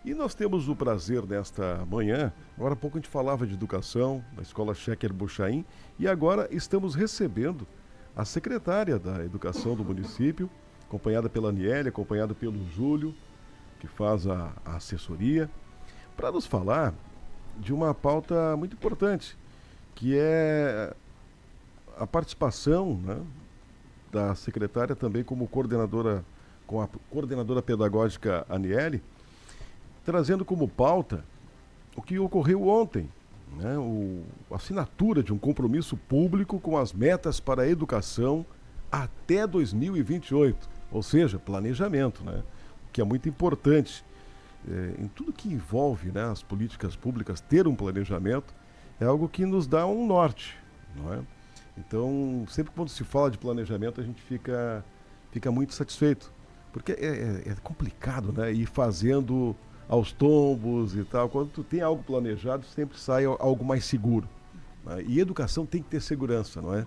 E nós temos o prazer nesta manhã, agora há pouco a gente falava de educação, da Escola Sheker Buchaim, e agora estamos recebendo a secretária da Educação do município, acompanhada pela Aniele, acompanhada pelo Júlio, que faz a assessoria, para nos falar de uma pauta muito importante, que é a participação, né, da secretária também como coordenadora, com a coordenadora pedagógica Aniele, trazendo como pauta o que ocorreu ontem, né? A assinatura de um compromisso público com as metas para a educação até 2028, ou seja, planejamento, né? Que é muito importante. Em tudo que envolve, né, as políticas públicas, ter um planejamento é algo que nos dá um norte, não é? Então, sempre quando se fala de planejamento, a gente fica muito satisfeito, porque é complicado, né, ir fazendo aos tombos e tal. Quando tu tem algo planejado, sempre sai algo mais seguro, né? E educação tem que ter segurança, não é?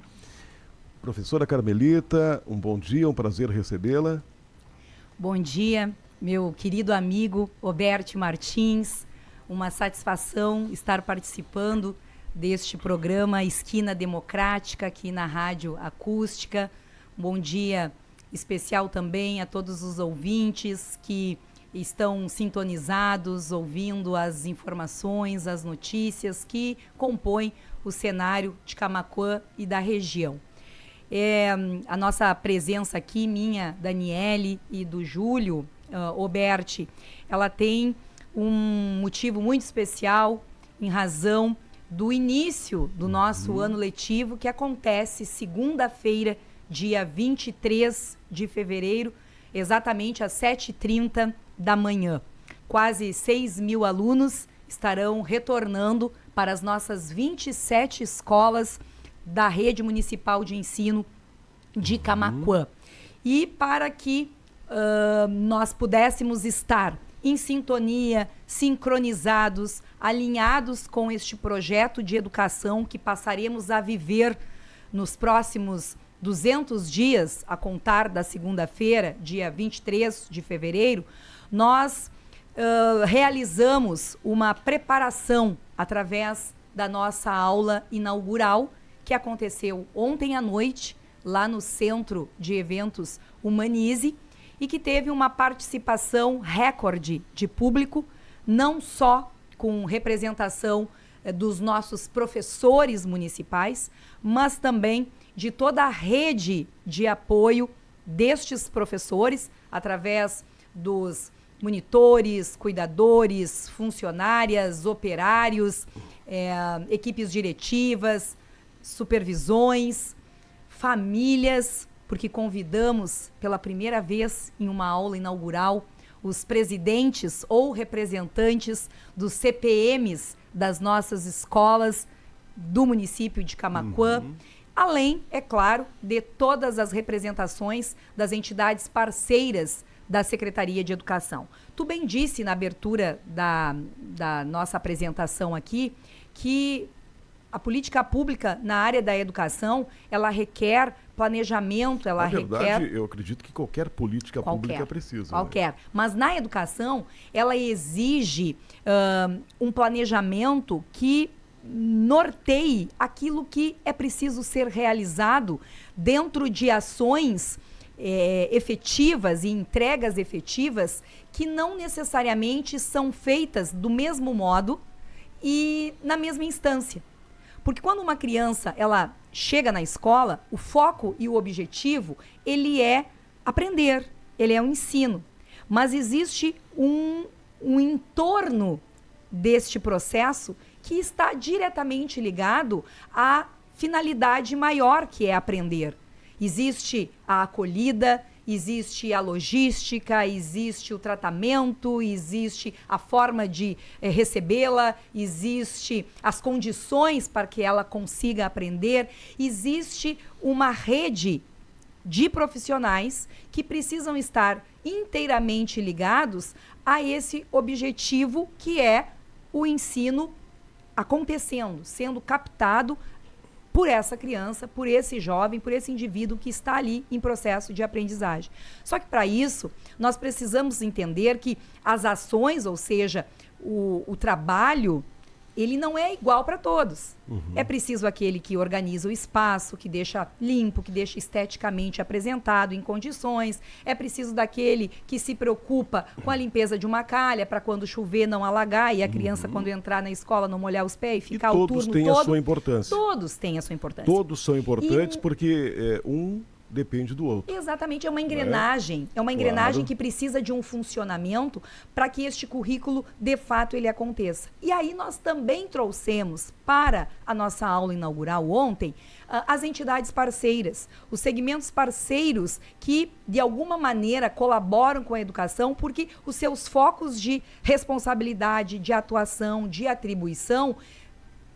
Professora Carmelita, um bom dia, um prazer recebê-la. Bom dia, meu querido amigo Roberto Martins. Uma satisfação estar participando deste programa Esquina Democrática aqui na Rádio Acústica. Bom dia especial também a todos os ouvintes que estão sintonizados, ouvindo as informações, as notícias que compõem o cenário de Camaquã e da região. A nossa presença aqui, minha, Daniele e do Júlio, Oberti, ela tem um motivo muito especial em razão do início do nosso ano letivo, que acontece segunda-feira, dia 23 de fevereiro, exatamente às 7h30 da manhã. Quase 6.000 alunos estarão retornando para as nossas 27 escolas da Rede Municipal de Ensino de Camaquã. E para que nós pudéssemos estar em sintonia, sincronizados, alinhados com este projeto de educação que passaremos a viver nos próximos 200 dias, a contar da segunda-feira, dia 23 de fevereiro, nós realizamos uma preparação através da nossa aula inaugural, que aconteceu ontem à noite, lá no Centro de Eventos Humanize, e que teve uma participação recorde de público, não só com representação dos nossos professores municipais, mas também de toda a rede de apoio destes professores, através dos monitores, cuidadores, funcionárias, operários, equipes diretivas, supervisões, famílias, porque convidamos pela primeira vez em uma aula inaugural os presidentes ou representantes dos CPMs das nossas escolas do município de Camaquã, além, é claro, de todas as representações das entidades parceiras da Secretaria de Educação. Tu bem disse na abertura da nossa apresentação aqui que a política pública na área da educação, ela requer planejamento, ela requer... Na verdade, eu acredito que qualquer política pública precisa. Qualquer. Né? Mas na educação, ela exige um planejamento que norteie aquilo que é preciso ser realizado dentro de ações efetivas e entregas efetivas que não necessariamente são feitas do mesmo modo e na mesma instância. Porque quando uma criança ela chega na escola, o foco e o objetivo, ele é aprender, ele é um ensino. Mas existe um entorno deste processo que está diretamente ligado à finalidade maior, que é aprender. Existe a acolhida, existe a logística, existe o tratamento, existe a forma de recebê-la, existe as condições para que ela consiga aprender, existe uma rede de profissionais que precisam estar inteiramente ligados a esse objetivo que é o ensino acontecendo, sendo captado por essa criança, por esse jovem, por esse indivíduo que está ali em processo de aprendizagem. Só que para isso, nós precisamos entender que as ações, ou seja, o trabalho, ele não é igual para todos. É preciso aquele que organiza o espaço, que deixa limpo, que deixa esteticamente apresentado, em condições. É preciso daquele que se preocupa com a limpeza de uma calha, para quando chover não alagar e a criança, quando entrar na escola, não molhar os pés e ficar o turno todo. Todos têm a sua importância. Todos têm a sua importância. Todos são importantes porque um depende do outro. Exatamente, é uma engrenagem. É uma engrenagem Claro. que precisa de um funcionamento para que este currículo, de fato, ele aconteça. E aí nós também trouxemos para a nossa aula inaugural ontem as entidades parceiras, os segmentos parceiros que, de alguma maneira, colaboram com a educação, porque os seus focos de responsabilidade, de atuação, de atribuição,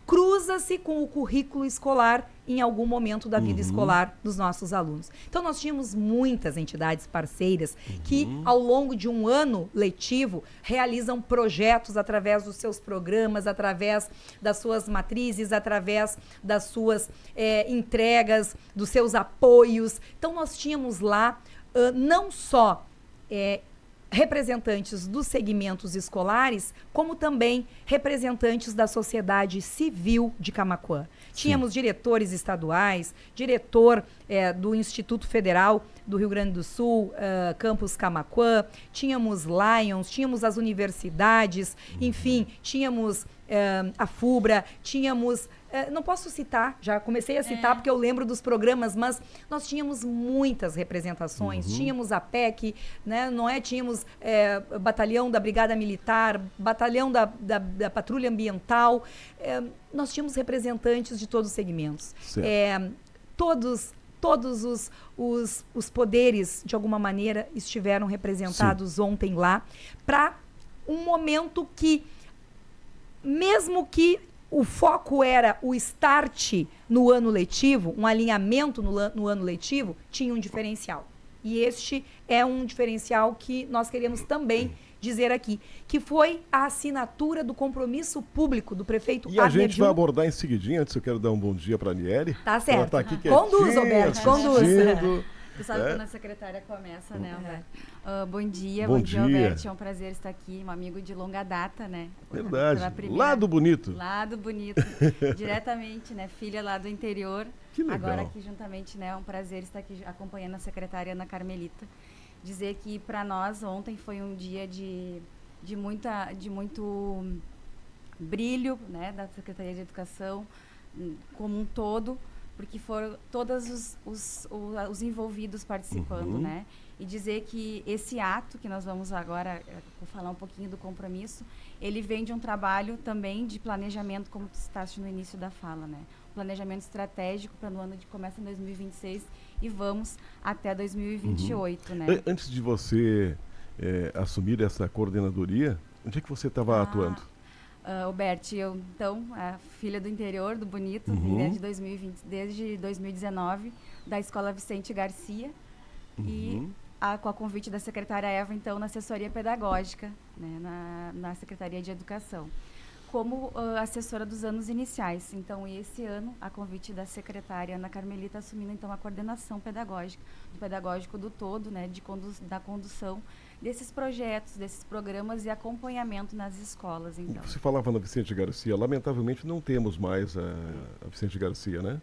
cruza-se com o currículo escolar em algum momento da vida escolar dos nossos alunos. Então, nós tínhamos muitas entidades parceiras que, ao longo de um ano letivo, realizam projetos através dos seus programas, através das suas matrizes, através das suas entregas, dos seus apoios. Então, nós tínhamos lá não só representantes dos segmentos escolares, como também representantes da sociedade civil de Camaquã. Tínhamos diretores estaduais, diretor do Instituto Federal do Rio Grande do Sul, Campus Camaquã, tínhamos Lions, tínhamos as universidades, enfim, tínhamos a FUBRA, tínhamos... não posso citar, já comecei a citar porque eu lembro dos programas, mas nós tínhamos muitas representações, tínhamos a PEC, né, não é? Tínhamos batalhão da Brigada Militar, batalhão da Patrulha Ambiental, nós tínhamos representantes de todos os segmentos. Todos os poderes, de alguma maneira, estiveram representados ontem lá, para um momento que, mesmo que o foco era o start no ano letivo, um alinhamento no ano letivo, tinha um diferencial. E este é um diferencial que nós queremos também dizer aqui, que foi a assinatura do compromisso público do prefeito E a gente vai abordar em seguidinho. Antes eu quero dar um bom dia para a Niele. Tá certo. Ela tá aqui Conduz, Roberto, conduz. Tu sabe quando a secretária começa, né, Alberto? Bom dia, Bom dia, dia. Alberto. É um prazer estar aqui, um amigo de longa data, né? Verdade. Pela primeira- Lá do Bonito. Lá do Bonito, diretamente, né? Filha lá do interior. Que legal. Agora aqui juntamente, né? É um prazer estar aqui acompanhando a secretária Ana Carmelita. Dizer que para nós ontem foi um dia de muito brilho, né? Da Secretaria de Educação como um todo, porque foram todos os envolvidos participando, né? E dizer que esse ato que nós vamos agora falar um pouquinho do compromisso, ele vem de um trabalho também de planejamento, como tu citaste no início da fala, né? Planejamento estratégico para no ano que começa em 2026 e vamos até 2028, né? Antes de você assumir essa coordenadoria, onde é que você estava atuando? Alberto, eu, então, a filha do interior, do Bonito, desde 2019, da Escola Vicente Garcia, e com a convite da secretária Eva, então, na assessoria pedagógica, né, na Secretaria de Educação, como assessora dos anos iniciais. Então, esse ano, a convite da secretária Ana Carmelita, assumindo, então, a coordenação pedagógica, do pedagógico do todo, né, da condução desses projetos, desses programas e acompanhamento nas escolas, então. Você falava na Vicente Garcia. Lamentavelmente não temos mais a Vicente Garcia, né?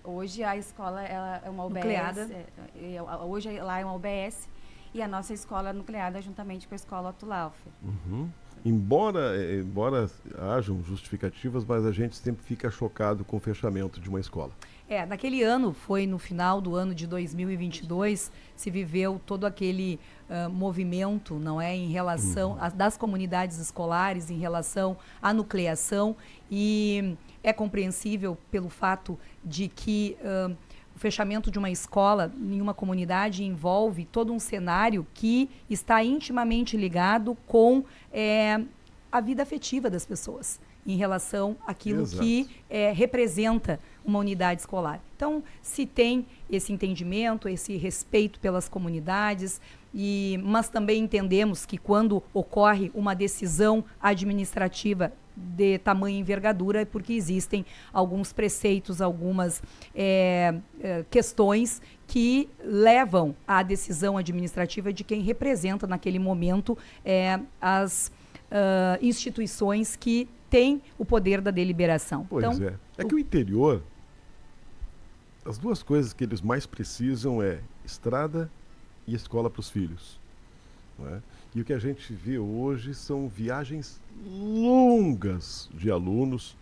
Hoje a escola ela é uma UBS. Nucleada. Hoje lá é uma UBS e a nossa escola é nucleada juntamente com a escola Otto Laufer. Embora hajam justificativas, mas a gente sempre fica chocado com o fechamento de uma escola. Naquele ano, foi no final do ano de 2022, se viveu todo aquele movimento, não é, em relação das comunidades escolares, em relação à nucleação, e é compreensível pelo fato de que o fechamento de uma escola em uma comunidade envolve todo um cenário que está intimamente ligado com a vida afetiva das pessoas, em relação àquilo que representa uma unidade escolar. Então, se tem esse entendimento, esse respeito pelas comunidades, mas também entendemos que quando ocorre uma decisão administrativa de tamanha envergadura, porque existem alguns preceitos, algumas questões que levam à decisão administrativa de quem representa naquele momento as instituições que têm o poder da deliberação. Pois então, é que o interior, as duas coisas que eles mais precisam é estrada e escola para os filhos. Não é? E o que a gente vê hoje são viagens longas de alunos,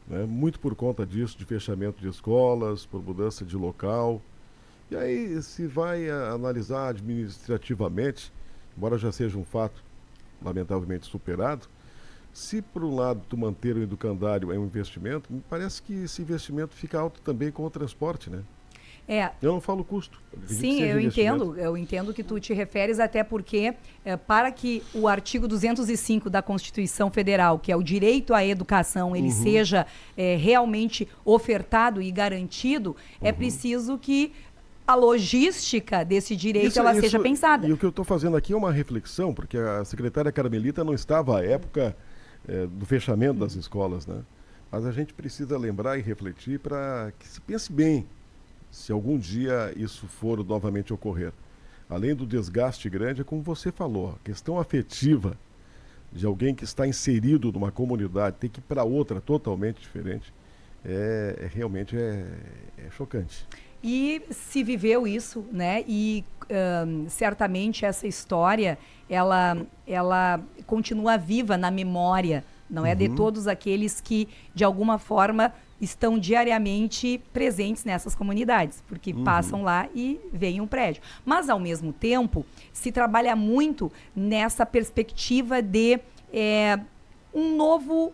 né? Muito por conta disso, de fechamento de escolas, por mudança de local. E aí se vai analisar administrativamente, embora já seja um fato lamentavelmente superado, se por um lado tu manter o educandário é um investimento, me parece que esse investimento fica alto também com o transporte, né? Eu não falo custo. Sim, eu entendo que tu te referes, até porque para que o artigo 205 da Constituição Federal, que é o direito à educação, ele seja realmente ofertado e garantido, é preciso que a logística desse direito ela seja pensada. E o que eu estou fazendo aqui é uma reflexão, porque a secretária Carmelita não estava à época do fechamento das escolas, né? Mas a gente precisa lembrar e refletir para que se pense bem se algum dia isso for novamente ocorrer. Além do desgaste grande, é como você falou, a questão afetiva de alguém que está inserido numa comunidade, ter que ir para outra totalmente diferente, realmente chocante. E se viveu isso, né? E certamente essa história, ela continua viva na memória, não é? De todos aqueles que, de alguma forma, estão diariamente presentes nessas comunidades, porque passam lá e veem um prédio. Mas, ao mesmo tempo, se trabalha muito nessa perspectiva de um novo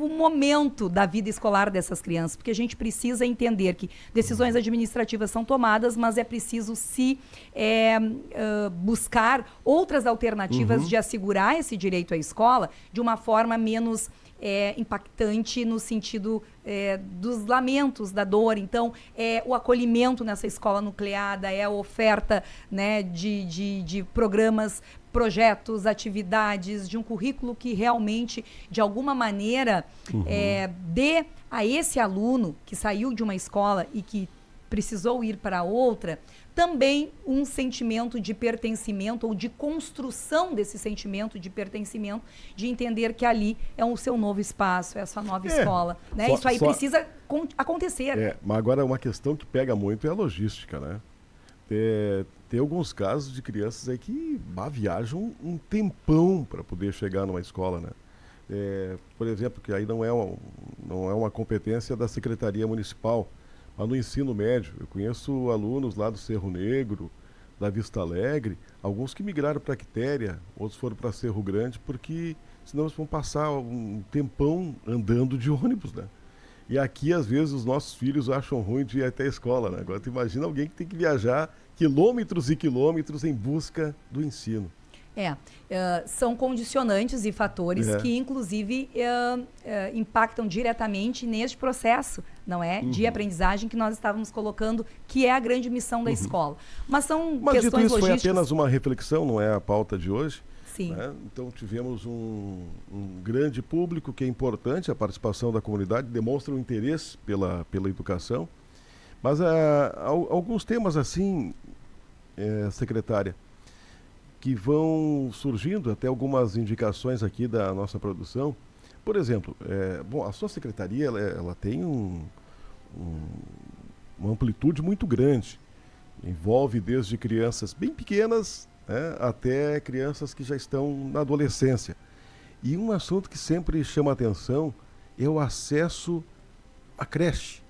momento da vida escolar dessas crianças, porque a gente precisa entender que decisões administrativas são tomadas, mas é preciso buscar outras alternativas de assegurar esse direito à escola de uma forma menos impactante no sentido dos lamentos, da dor. Então, o acolhimento nessa escola nucleada, a oferta, né, de programas, projetos, atividades, de um currículo que realmente, de alguma maneira, dê a esse aluno que saiu de uma escola e que precisou ir para outra, também um sentimento de pertencimento ou de construção desse sentimento de pertencimento, de entender que ali é o seu novo espaço, é a sua nova escola. Né? Isso aí precisa acontecer. Mas agora uma questão que pega muito é a logística, né? Tem alguns casos de crianças aí que viajam um tempão para poder chegar numa escola, né? Por exemplo, que aí não é uma competência da Secretaria Municipal, mas no ensino médio, eu conheço alunos lá do Cerro Negro, da Vista Alegre, alguns que migraram para Quitéria, outros foram para Cerro Grande, porque senão eles vão passar um tempão andando de ônibus, né? E aqui, às vezes, os nossos filhos acham ruim de ir até a escola, né? Agora, tu imagina alguém que tem que viajar quilômetros e quilômetros em busca do ensino. São condicionantes e fatores que, inclusive, impactam diretamente neste processo, não é? De aprendizagem que nós estávamos colocando, que é a grande missão da escola. Mas são questões dito isso, logísticas. foi apenas uma reflexão, não é a pauta de hoje. Sim. Né? Então tivemos um grande público, que é importante, a participação da comunidade, demonstra um interesse pela educação. Mas alguns temas assim, secretária, que vão surgindo, até algumas indicações aqui da nossa produção. Por exemplo, a sua secretaria ela tem uma amplitude muito grande. Envolve desde crianças bem pequenas, né, até crianças que já estão na adolescência. E um assunto que sempre chama atenção é o acesso à creche.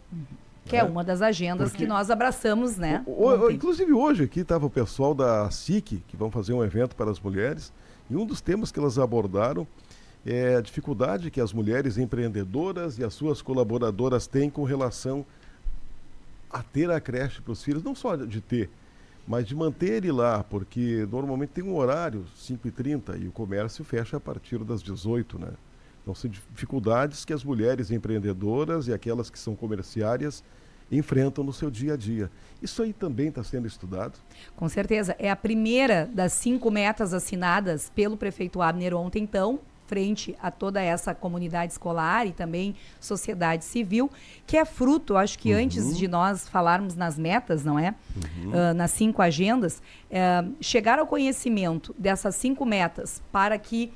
Que é uma das agendas que nós abraçamos, né? Inclusive hoje aqui estava o pessoal da SIC, que vão fazer um evento para as mulheres, e um dos temas que elas abordaram é a dificuldade que as mulheres empreendedoras e as suas colaboradoras têm com relação a ter a creche para os filhos, não só de ter, mas de manter ele lá, porque normalmente tem um horário, 5h30, e o comércio fecha a partir das 18h, né? Então são dificuldades que as mulheres empreendedoras e aquelas que são comerciárias enfrentam no seu dia a dia. Isso aí também está sendo estudado? Com certeza. É a primeira das 5 metas assinadas pelo prefeito Abner ontem, então, frente a toda essa comunidade escolar e também sociedade civil, que é fruto, acho que antes de nós falarmos nas metas, não é? Nas 5 agendas, chegar ao conhecimento dessas 5 metas para que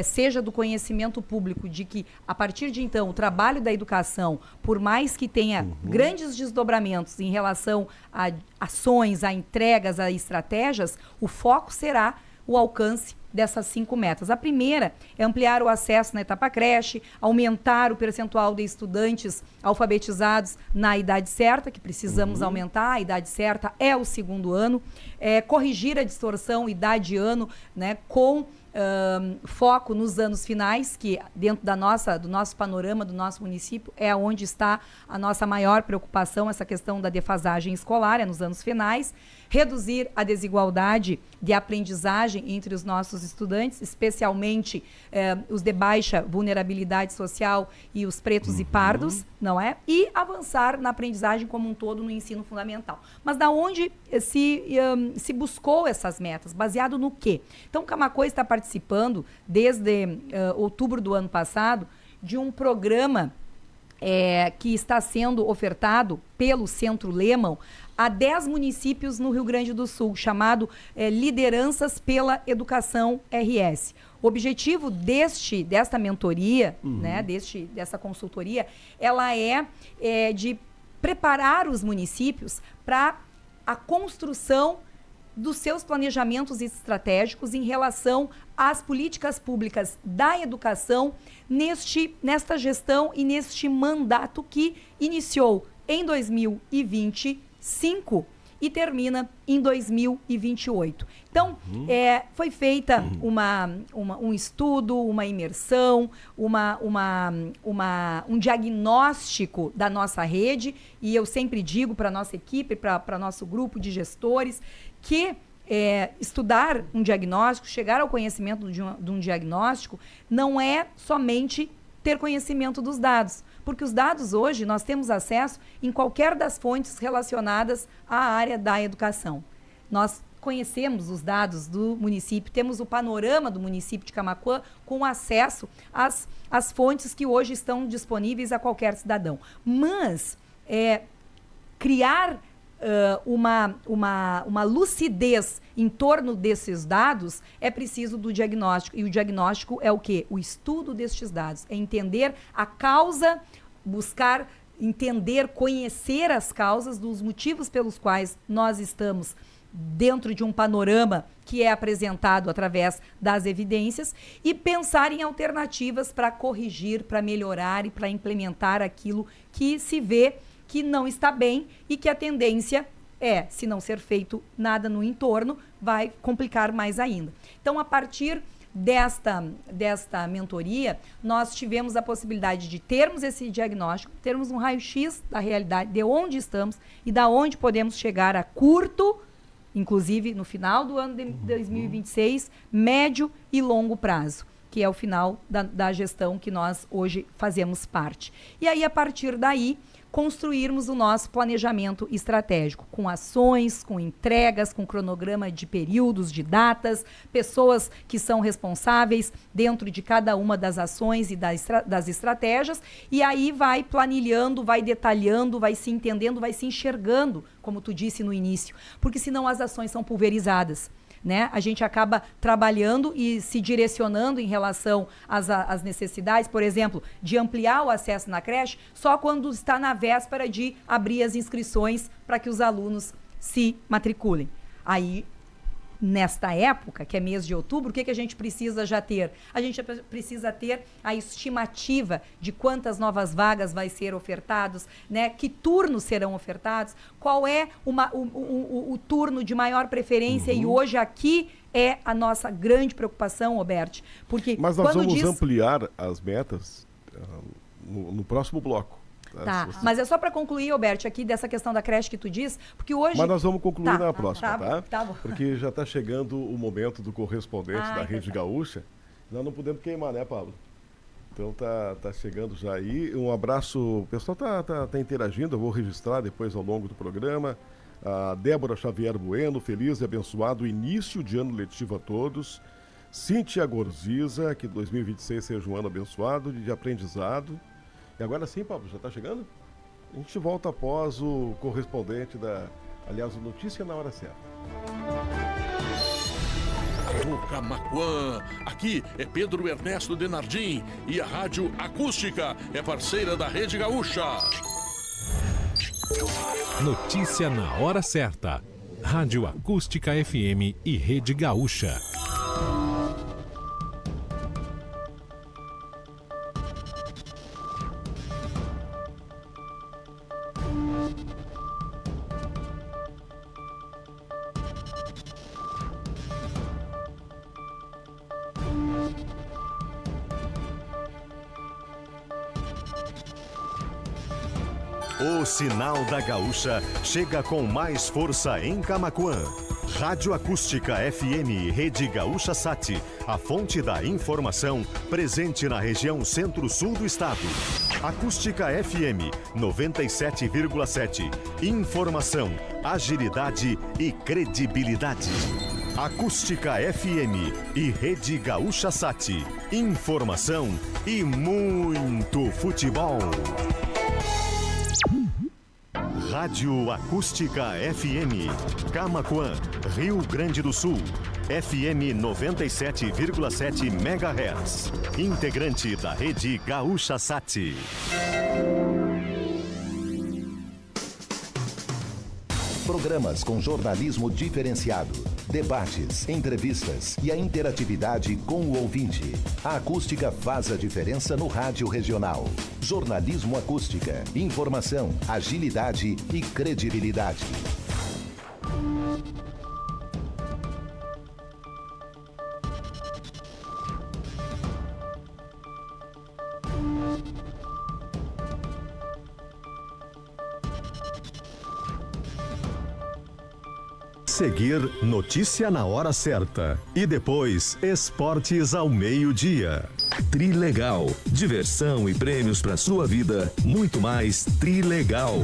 seja do conhecimento público de que, a partir de então, o trabalho da educação, por mais que tenha grandes desdobramentos em relação a ações, a entregas, a estratégias, o foco será o alcance dessas 5 metas. A primeira é ampliar o acesso na etapa creche, aumentar o percentual de estudantes alfabetizados na idade certa, que precisamos aumentar, a idade certa é o 2º ano, corrigir a distorção idade-ano, né, com foco nos anos finais, que dentro do nosso panorama, do nosso município, é onde está a nossa maior preocupação, essa questão da defasagem escolar, é nos anos finais. Reduzir a desigualdade de aprendizagem entre os nossos estudantes, especialmente os de baixa vulnerabilidade social e os pretos e pardos, não é? E avançar na aprendizagem como um todo no ensino fundamental. Mas da onde se buscou essas metas? Baseado no quê? Então, Camaquã está participando, desde outubro do ano passado, de um programa que está sendo ofertado pelo Centro Lehman a 10 municípios no Rio Grande do Sul, chamado Lideranças pela Educação RS. O objetivo desta mentoria, né, dessa consultoria, ela é de preparar os municípios para a construção dos seus planejamentos estratégicos em relação às políticas públicas da educação nesta gestão e neste mandato que iniciou em 2025 e termina em 2028. Então, foi feita um estudo, uma imersão, um diagnóstico da nossa rede, e eu sempre digo para a nossa equipe, para nosso grupo de gestores, que estudar um diagnóstico, chegar ao conhecimento de um diagnóstico, não é somente ter conhecimento dos dados, porque os dados hoje nós temos acesso em qualquer das fontes relacionadas à área da educação. Nós conhecemos os dados do município, temos o panorama do município de Camaquã com acesso às fontes que hoje estão disponíveis a qualquer cidadão. Mas criar uma lucidez em torno desses dados, é preciso do diagnóstico. E o diagnóstico é o quê? O estudo destes dados. É entender a causa, buscar entender, conhecer as causas dos motivos pelos quais nós estamos dentro de um panorama que é apresentado através das evidências e pensar em alternativas para corrigir, para melhorar e para implementar aquilo que se vê que não está bem e que a tendência se não ser feito nada no entorno, vai complicar mais ainda. Então, a partir desta mentoria, nós tivemos a possibilidade de termos esse diagnóstico, termos um raio-x da realidade, de onde estamos e da onde podemos chegar a curto, inclusive no final do ano de 2026, médio e longo prazo, que é o final da gestão que nós hoje fazemos parte. E aí, a partir daí, construirmos o nosso planejamento estratégico, com ações, com entregas, com cronograma de períodos, de datas, pessoas que são responsáveis dentro de cada uma das ações e das estratégias, e aí vai planilhando, vai detalhando, vai se entendendo, vai se enxergando, como tu disse no início, porque senão as ações são pulverizadas. Né? A gente acaba trabalhando e se direcionando em relação às necessidades, por exemplo, de ampliar o acesso na creche só quando está na véspera de abrir as inscrições para que os alunos se matriculem. Aí, nesta época, que é mês de outubro, o que a gente precisa já ter? A gente precisa ter a estimativa de quantas novas vagas vai ser ofertados, né? Que turnos serão ofertados, qual é o turno de maior preferência, e hoje aqui é a nossa grande preocupação, Roberto, porque mas nós vamos ampliar as metas no próximo bloco. Tá, mas é só para concluir, Roberto, aqui dessa questão da creche que tu diz, porque hoje... Mas nós vamos concluir na próxima, tá? Tá bom. Porque já está chegando o momento do correspondente da Rede Gaúcha. Nós não podemos queimar, né, Pablo? Então tá chegando já aí. Um abraço, o pessoal tá interagindo, eu vou registrar depois ao longo do programa. A Débora Xavier Bueno, feliz e abençoado início de ano letivo a todos. Cíntia Gorziza, que 2026 seja um ano abençoado, de aprendizado. E agora sim, Pablo, já está chegando? A gente volta após o correspondente aliás, o Notícia na Hora Certa. Alô, Camaquã, aqui é Pedro Ernesto Denardim e a Rádio Acústica é parceira da Rede Gaúcha. Notícia na hora certa. Rádio Acústica FM e Rede Gaúcha. O Sinal da Gaúcha chega com mais força em Camaquã. Rádio Acústica FM Rede Gaúcha Sat, a fonte da informação presente na região centro-sul do estado. Acústica FM 97,7. Informação, agilidade e credibilidade. Acústica FM e Rede Gaúcha Sat. Informação e muito futebol. Rádio Acústica FM, Camaquã, Rio Grande do Sul, FM 97,7 MHz, integrante da Rede Gaúcha Sat. Programas com jornalismo diferenciado, debates, entrevistas e a interatividade com o ouvinte. A acústica faz a diferença no rádio regional. Jornalismo Acústica, informação, agilidade e credibilidade. Seguir Notícia na Hora Certa e depois Esportes ao meio-dia. Trilegal, diversão e prêmios para sua vida, muito mais Trilegal.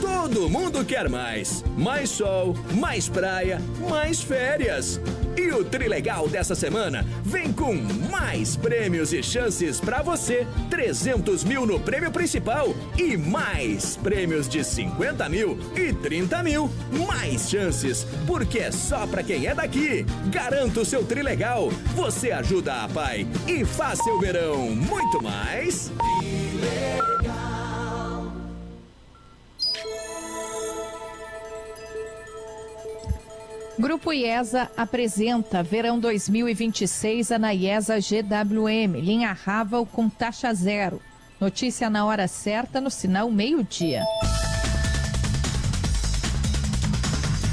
Todo mundo quer mais. Mais sol, mais praia, mais férias. E o Trilegal dessa semana vem com mais prêmios e chances para você. 300 mil no prêmio principal e mais prêmios de 50 mil e 30 mil. Mais chances, porque é só para quem é daqui. Garanta o seu Trilegal. Você ajuda a Pai e faz seu verão muito mais Trilegal. Grupo IESA apresenta Verão 2026 na IESA GWM, linha Raval com taxa zero. Notícia na hora certa no sinal meio-dia.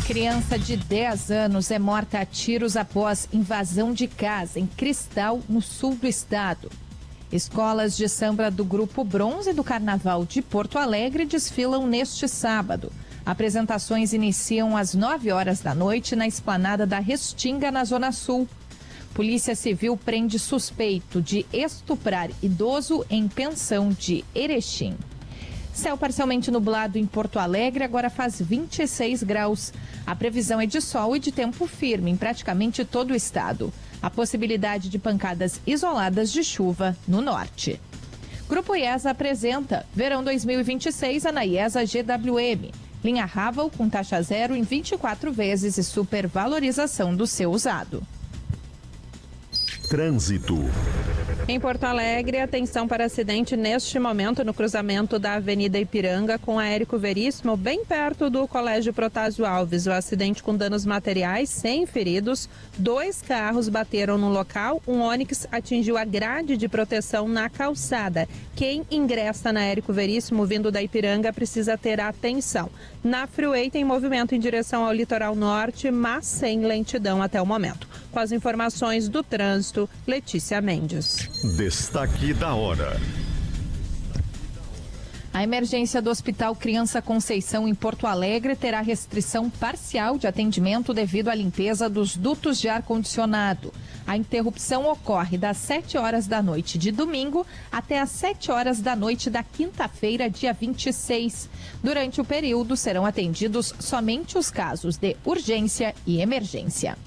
Criança de 10 anos é morta a tiros após invasão de casa em Cristal, no sul do estado. Escolas de samba do Grupo Bronze do Carnaval de Porto Alegre desfilam neste sábado. Apresentações iniciam às 9 horas da noite na esplanada da Restinga, na Zona Sul. Polícia Civil prende suspeito de estuprar idoso em pensão de Erechim. Céu parcialmente nublado em Porto Alegre, agora faz 26 graus. A previsão é de sol e de tempo firme em praticamente todo o estado. A possibilidade de pancadas isoladas de chuva no norte. Grupo IESA apresenta Verão 2026 na IESA GWM. Linha Raval com taxa zero em 24 vezes e supervalorização do seu usado. Trânsito. Em Porto Alegre, atenção para acidente neste momento no cruzamento da Avenida Ipiranga com a Érico Veríssimo, bem perto do Colégio Protásio Alves. O acidente com danos materiais, sem feridos. 2 carros bateram no local. Um Onix atingiu a grade de proteção na calçada. Quem ingressa na Érico Veríssimo vindo da Ipiranga precisa ter atenção. Na Freeway tem movimento em direção ao litoral norte, mas sem lentidão até o momento. Com as informações do trânsito, Letícia Mendes. Destaque da hora. A emergência do Hospital Criança Conceição em Porto Alegre terá restrição parcial de atendimento devido à limpeza dos dutos de ar-condicionado. A interrupção ocorre das 7 horas da noite de domingo até as 7 horas da noite da quinta-feira, dia 26. Durante o período, serão atendidos somente os casos de urgência e emergência.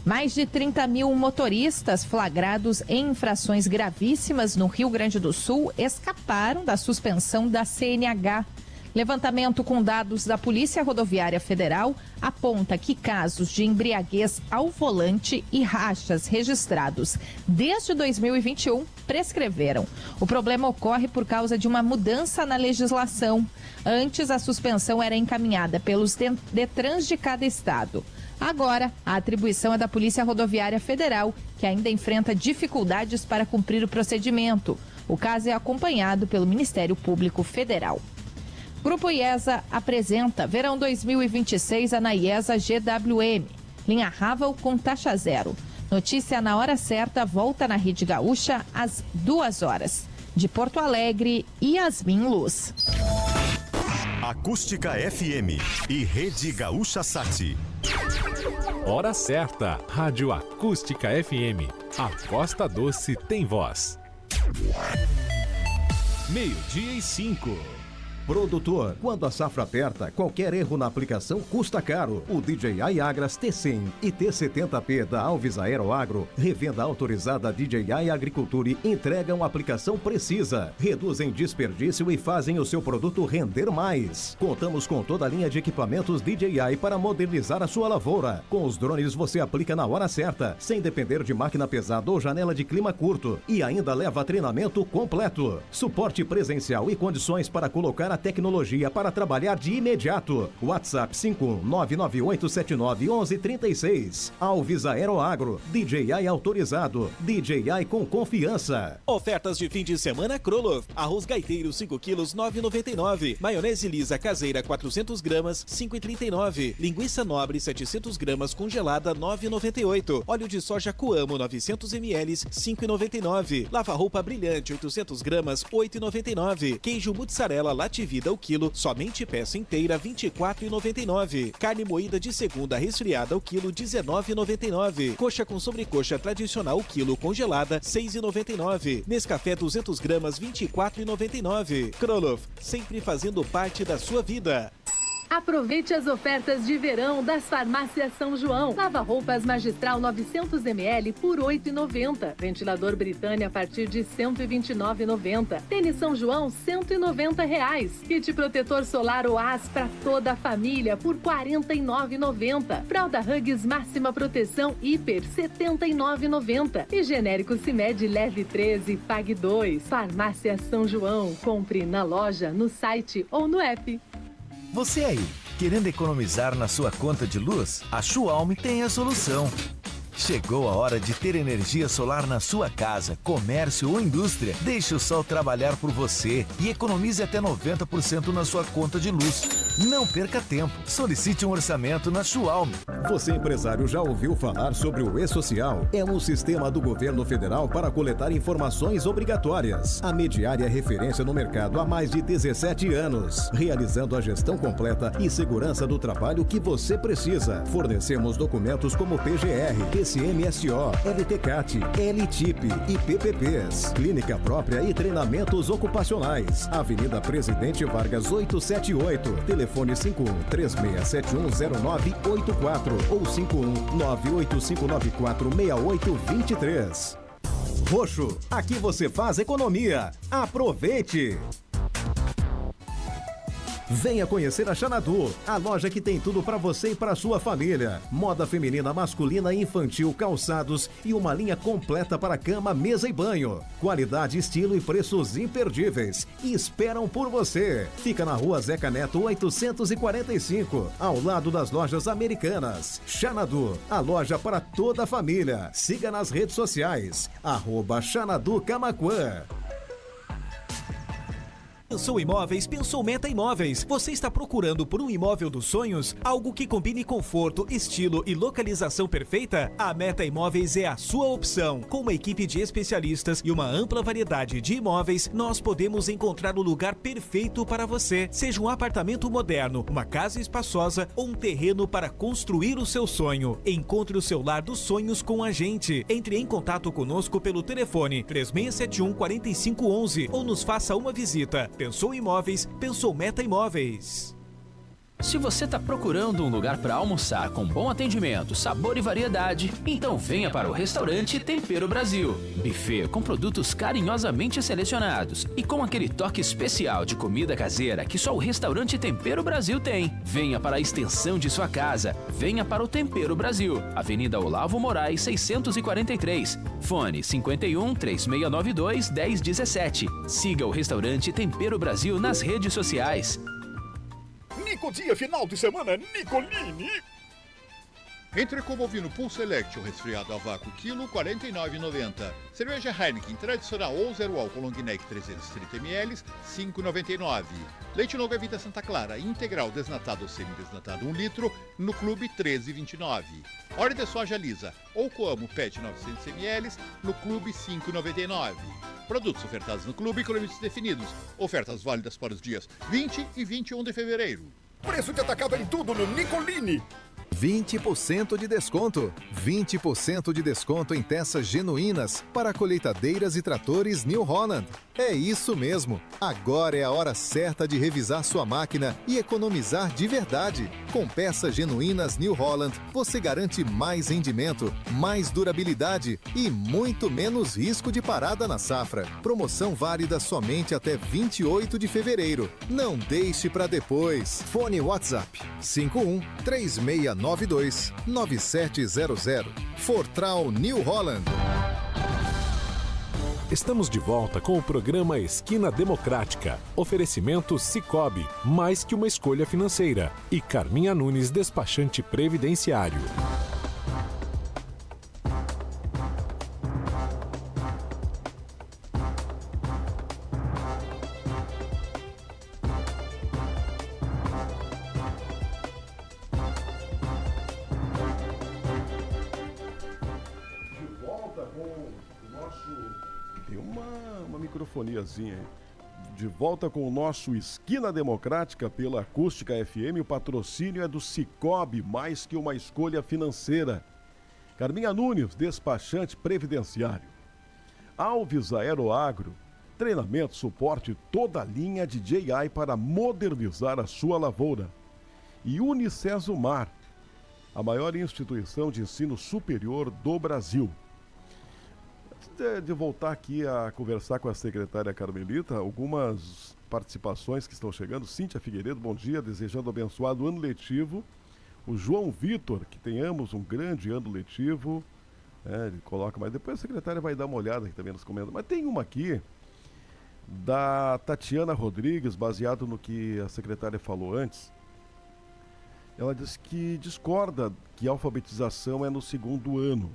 Mais de 30 mil motoristas flagrados em infrações gravíssimas no Rio Grande do Sul escaparam da suspensão da CNH. Levantamento com dados da Polícia Rodoviária Federal aponta que casos de embriaguez ao volante e rachas registrados desde 2021 prescreveram. O problema ocorre por causa de uma mudança na legislação. Antes, a suspensão era encaminhada pelos Detrans de cada estado. Agora, a atribuição é da Polícia Rodoviária Federal, que ainda enfrenta dificuldades para cumprir o procedimento. O caso é acompanhado pelo Ministério Público Federal. Grupo IESA apresenta Verão 2026 na IESA GWM. Linha Ravel com taxa zero. Notícia na hora certa volta na Rede Gaúcha às 2h. De Porto Alegre, Yasmin Luz. Acústica FM e Rede Gaúcha Sat. Hora certa, Rádio Acústica FM. A Costa Doce tem voz. 12:05. Produtor, quando a safra aperta, qualquer erro na aplicação custa caro. O DJI Agras T100 e T70P da Alves Aeroagro, revenda autorizada DJI Agriculture, entregam a aplicação precisa, reduzem desperdício e fazem o seu produto render mais. Contamos com toda a linha de equipamentos DJI para modernizar a sua lavoura. Com os drones você aplica na hora certa, sem depender de máquina pesada ou janela de clima curto, e ainda leva treinamento completo, suporte presencial e condições para colocar a tecnologia para trabalhar de imediato. WhatsApp 51998791136. Alves Aeroagro, DJI autorizado, DJI com confiança. Ofertas de fim de semana Kroloff. Arroz gaiteiro 5 quilos 9,99. Maionese lisa caseira 400 gramas 5,39. Linguiça nobre 700 gramas congelada 9,98. Óleo de soja Coamo 900 ml 5,99. Lava-roupa brilhante 800 gramas 8,99. Queijo mussarela Lativida o quilo, somente peça inteira R$ 24,99. Carne moída de segunda resfriada o quilo R$ 19,99. Coxa com sobrecoxa tradicional o quilo congelada R$ 6,99. Nescafé 200 gramas R$ 24,99. Kroloff, sempre fazendo parte da sua vida. Aproveite as ofertas de verão das farmácias São João. Lava-roupas magistral 900 ml por R$ 8,90. Ventilador Britânia a partir de R$ 129,90. Tênis São João R$ 190. Kit protetor solar Oás para toda a família por R$ 49,90. Fralda Huggies máxima proteção hiper R$ 79,90. E genérico Cimed leve 13, pague 2. Farmácia São João. Compre na loja, no site ou no app. Você aí, querendo economizar na sua conta de luz? A Schwalm tem a solução. Chegou a hora de ter energia solar na sua casa, comércio ou indústria. Deixe o sol trabalhar por você e economize até 90% na sua conta de luz. Não perca tempo. Solicite um orçamento na Schwalm. Você, empresário, já ouviu falar sobre o E-Social? É um sistema do governo federal para coletar informações obrigatórias. A Mediar é referência no mercado há mais de 17 anos, realizando a gestão completa e segurança do trabalho que você precisa. Fornecemos documentos como PGR, PCMSO, LTCAT, LTIP e PPPs, clínica própria e treinamentos ocupacionais. Avenida Presidente Vargas 878, telefone 51-36710984 ou 51-98594-6823. Roxo, aqui você faz economia. Aproveite! Venha conhecer a Xanadu, a loja que tem tudo para você e para sua família. Moda feminina, masculina e infantil, calçados e uma linha completa para cama, mesa e banho. Qualidade, estilo e preços imperdíveis. E esperam por você. Fica na Rua Zeca Neto 845, ao lado das lojas Americanas. Xanadu, a loja para toda a família. Siga nas redes sociais, @Xanadu Camaquã. Pensou Imóveis, pensou Meta Imóveis. Você está procurando por um imóvel dos sonhos? Algo que combine conforto, estilo e localização perfeita? A Meta Imóveis é a sua opção. Com uma equipe de especialistas e uma ampla variedade de imóveis, nós podemos encontrar o lugar perfeito para você. Seja um apartamento moderno, uma casa espaçosa ou um terreno para construir o seu sonho. Encontre o seu lar dos sonhos com a gente. Entre em contato conosco pelo telefone 3671-4511 ou nos faça uma visita. Pensou Imóveis, pensou Meta Imóveis. Se você está procurando um lugar para almoçar com bom atendimento, sabor e variedade, então venha para o restaurante Tempero Brasil. Buffet com produtos carinhosamente selecionados e com aquele toque especial de comida caseira que só o restaurante Tempero Brasil tem. Venha para a extensão de sua casa. Venha para o Tempero Brasil, Avenida Olavo Moraes 643. Fone 51 3692 1017. Siga o restaurante Tempero Brasil nas redes sociais. Nico Dia final de semana Nicolini. Entrecô bovino Pool Select, o resfriado a vácuo, quilo, R$ 49,90. Cerveja Heineken tradicional ou zero álcool long neck 330 ml, R$ 5,99. Leite Longa Vida Santa Clara, integral desnatado ou semidesnatado 1 litro, no clube R$ 13,29. Óleo de soja lisa ou Coamo PET 900 ml, no clube R$ 5,99. Produtos ofertados no clube com limites definidos. Ofertas válidas para os dias 20 e 21 de fevereiro. Preço de atacado em tudo no Nicolini. 20% de desconto. 20% de desconto em peças genuínas para colheitadeiras e tratores New Holland. É isso mesmo. Agora é a hora certa de revisar sua máquina e economizar de verdade. Com peças genuínas New Holland, você garante mais rendimento, mais durabilidade e muito menos risco de parada na safra. Promoção válida somente até 28 de fevereiro. Não deixe para depois. Fone WhatsApp 51 3692 9700. Fortral New Holland. Estamos de volta com o programa Esquina Democrática. Oferecimento Sicoob, mais que uma escolha financeira. E Carminha Nunes, despachante previdenciário. Microfoniazinha aí. De volta com o nosso Esquina Democrática pela Acústica FM. O patrocínio é do Sicoob, mais que uma escolha financeira. Carminha Nunes, despachante previdenciário. Alves Aeroagro, treinamento, suporte, toda a linha de JI para modernizar a sua lavoura. E Unicesumar, a maior instituição de ensino superior do Brasil. De voltar aqui a conversar com a secretária Carmelita, algumas participações que estão chegando. Cíntia Figueiredo, bom dia, desejando abençoado ano letivo. O João Vitor, que tenhamos um grande ano letivo. Ele coloca, mas depois a secretária vai dar uma olhada aqui também nos comentários. Mas tem uma aqui, da Tatiana Rodrigues, baseado no que a secretária falou antes. Ela diz que discorda que a alfabetização é no segundo ano.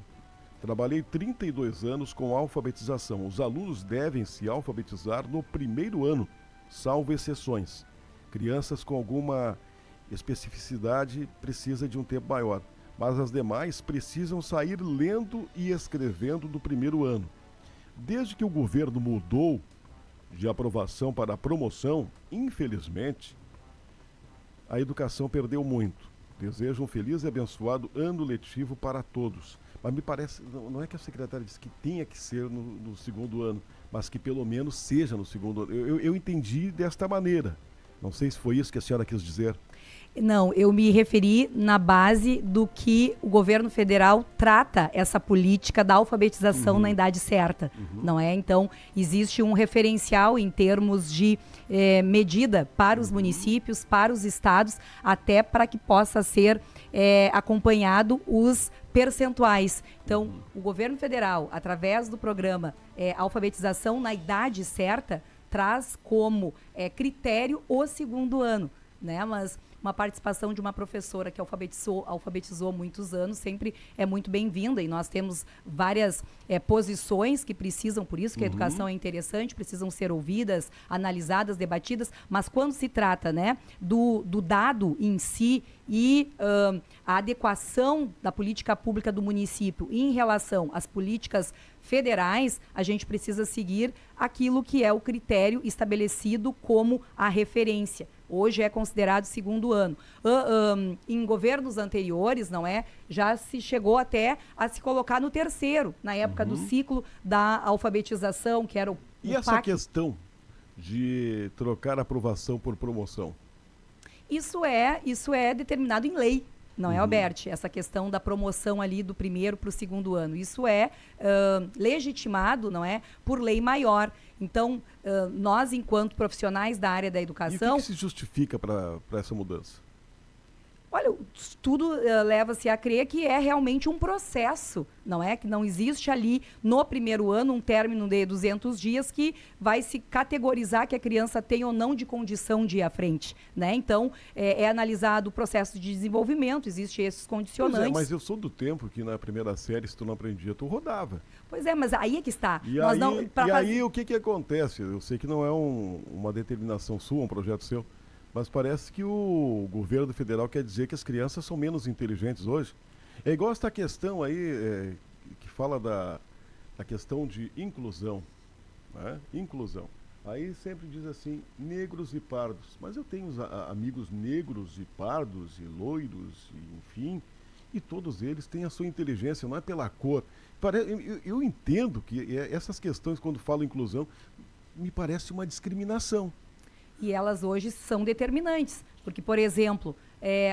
Trabalhei 32 anos com alfabetização. Os alunos devem se alfabetizar no primeiro ano, salvo exceções. Crianças com alguma especificidade precisam de um tempo maior, mas as demais precisam sair lendo e escrevendo do primeiro ano. Desde que o governo mudou de aprovação para promoção, infelizmente, a educação perdeu muito. Desejo um feliz e abençoado ano letivo para todos. Mas me parece, não é que a secretária disse que tenha que ser no segundo ano, mas que pelo menos seja no segundo ano. Eu entendi desta maneira. Não sei se foi isso que a senhora quis dizer. Não, eu me referi na base do que o governo federal trata essa política da alfabetização na idade certa, não é? Então, existe um referencial em termos de medida para os municípios, para os estados, até para que possa ser acompanhado os percentuais. Então, o governo federal, através do programa Alfabetização na Idade Certa, traz como critério o segundo ano, né? Mas uma participação de uma professora que alfabetizou há muitos anos sempre é muito bem-vinda, e nós temos várias posições que precisam, por isso que a educação é interessante, precisam ser ouvidas, analisadas, debatidas, mas quando se trata, né, do dado em si e a adequação da política pública do município em relação às políticas federais, a gente precisa seguir aquilo que é o critério estabelecido como a referência. Hoje é considerado segundo ano. Em governos anteriores, não é? Já se chegou até a se colocar no terceiro, na época do ciclo da alfabetização, que era o E essa questão de trocar aprovação por promoção? Isso é determinado em lei. Não é, Alberti? Essa questão da promoção ali do primeiro para o segundo ano. Isso é legitimado, não é? Por lei maior. Então, nós, enquanto profissionais da área da educação... E o que se justifica para essa mudança? Olha, tudo leva-se a crer que é realmente um processo, não é? Que não existe ali no primeiro ano um término de 200 dias que vai se categorizar que a criança tem ou não de condição de ir à frente, né? Então, é analisado o processo de desenvolvimento, existem esses condicionantes. Pois mas eu sou do tempo que na primeira série, se tu não aprendia, tu rodava. Pois é, mas aí é que está. E aí o que acontece? Eu sei que não é uma determinação sua, um projeto seu, mas parece que o governo federal quer dizer que as crianças são menos inteligentes hoje. É igual essa questão aí, que fala da questão de inclusão, né? Inclusão. Aí sempre diz assim, negros e pardos. Mas eu tenho amigos negros e pardos e loiros, e, enfim, e todos eles têm a sua inteligência, não é pela cor. Eu entendo que essas questões, quando falo inclusão, me parece uma discriminação. E elas hoje são determinantes, porque, por exemplo,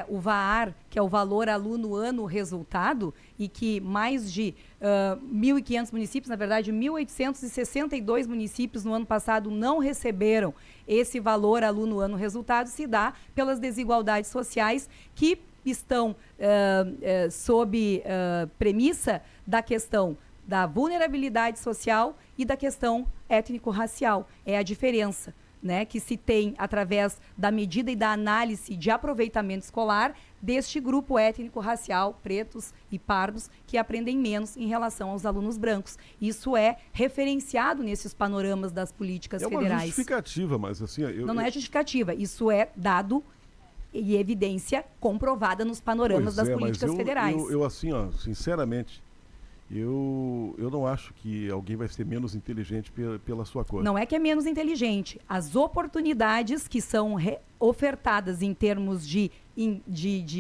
o VAR, que é o valor aluno ano resultado, e que mais de 1.500 municípios, na verdade 1.862 municípios no ano passado não receberam esse valor aluno ano resultado, se dá pelas desigualdades sociais que estão sob premissa da questão da vulnerabilidade social e da questão étnico-racial. É a diferença, né, que se tem através da medida e da análise de aproveitamento escolar deste grupo étnico-racial, pretos e pardos, que aprendem menos em relação aos alunos brancos. Isso é referenciado nesses panoramas das políticas federais. É uma justificativa, mas assim... Não é justificativa, isso é dado e evidência comprovada nos panoramas das políticas federais. Eu assim, sinceramente... Eu não acho que alguém vai ser menos inteligente pela sua cor. Não é que é menos inteligente. As oportunidades que são ofertadas em termos de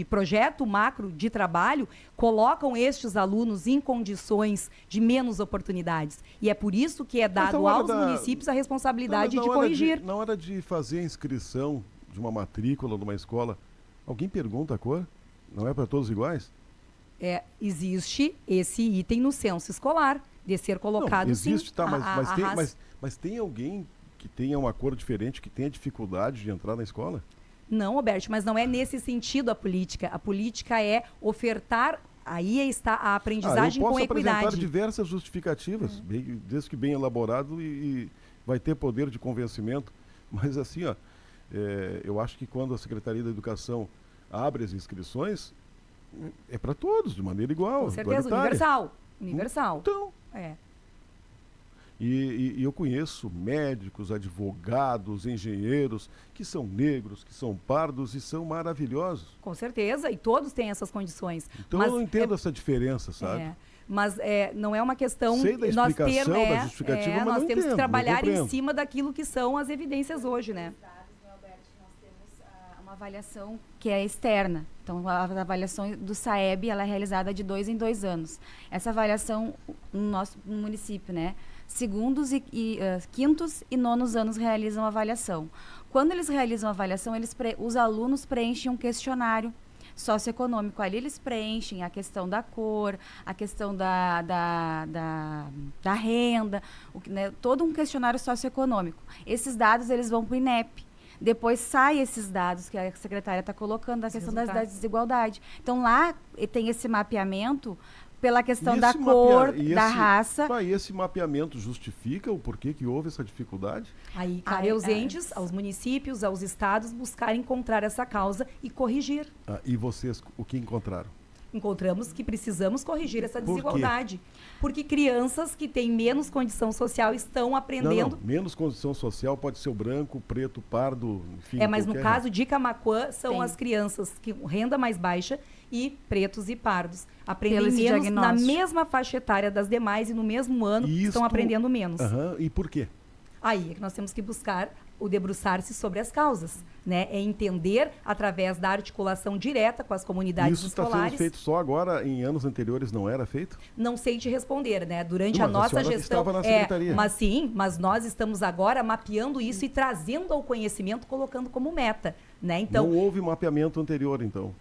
projeto macro de trabalho colocam estes alunos em condições de menos oportunidades. E é por isso que é dado aos municípios a responsabilidade de corrigir. Na hora de fazer a inscrição de uma matrícula numa escola, alguém pergunta a cor? Não é para todos iguais? Existe esse item no censo escolar, de ser colocado. Não, existe, tá, mas tem alguém que tenha uma cor diferente, que tenha dificuldade de entrar na escola? Não, Roberto, mas não é nesse sentido a política. A política é ofertar, aí está a aprendizagem com equidade. Eu posso apresentar diversas justificativas, desde que bem elaborado e vai ter poder de convencimento. Mas assim, eu acho que quando a Secretaria da Educação abre as inscrições, é para todos, de maneira igual. Com certeza, universal. Então. E eu conheço médicos, advogados, engenheiros, que são negros, que são pardos e são maravilhosos. Com certeza, e todos têm essas condições. Então eu não entendo essa diferença, sabe? Mas não é uma questão... Sei da explicação, da justificativa, mas nós não temos entendo, que trabalhar em cima daquilo que são as evidências hoje, né? Uma avaliação que é externa. Então, a avaliação do SAEB, ela é realizada de 2 em 2 anos. Essa avaliação no nosso município, né? Segundos quintos e nonos anos realizam a avaliação. Quando eles realizam a avaliação, os alunos preenchem um questionário socioeconômico. Ali eles preenchem a questão da cor, a questão da renda, todo um questionário socioeconômico. Esses dados eles vão para o INEP. Depois sai esses dados que a secretária está colocando, a questão da desigualdade. Então, lá tem esse mapeamento pela questão da cor, da raça. E esse mapeamento justifica o porquê que houve essa dificuldade? Aí cabe aos entes, aos municípios, aos estados, buscar encontrar essa causa e corrigir. E vocês, o que encontraram? Encontramos que precisamos corrigir essa desigualdade. Porque crianças que têm menos condição social estão aprendendo... Não, menos condição social pode ser o branco, o preto, o pardo, enfim... mas no caso de Camaquã, são as crianças que renda mais baixa e pretos e pardos. Aprendem menos na mesma faixa etária das demais e no mesmo ano estão aprendendo menos. E por quê? Aí é que nós temos que buscar o debruçar-se sobre as causas, né? É entender através da articulação direta com as comunidades escolares. Isso está sendo feito só agora, em anos anteriores não era feito? Não sei te responder, né? Durante Mas a nossa a senhora gestão, estava na secretaria. mas nós estamos agora mapeando isso e trazendo ao conhecimento, colocando como meta, né? Então, não houve mapeamento anterior, então?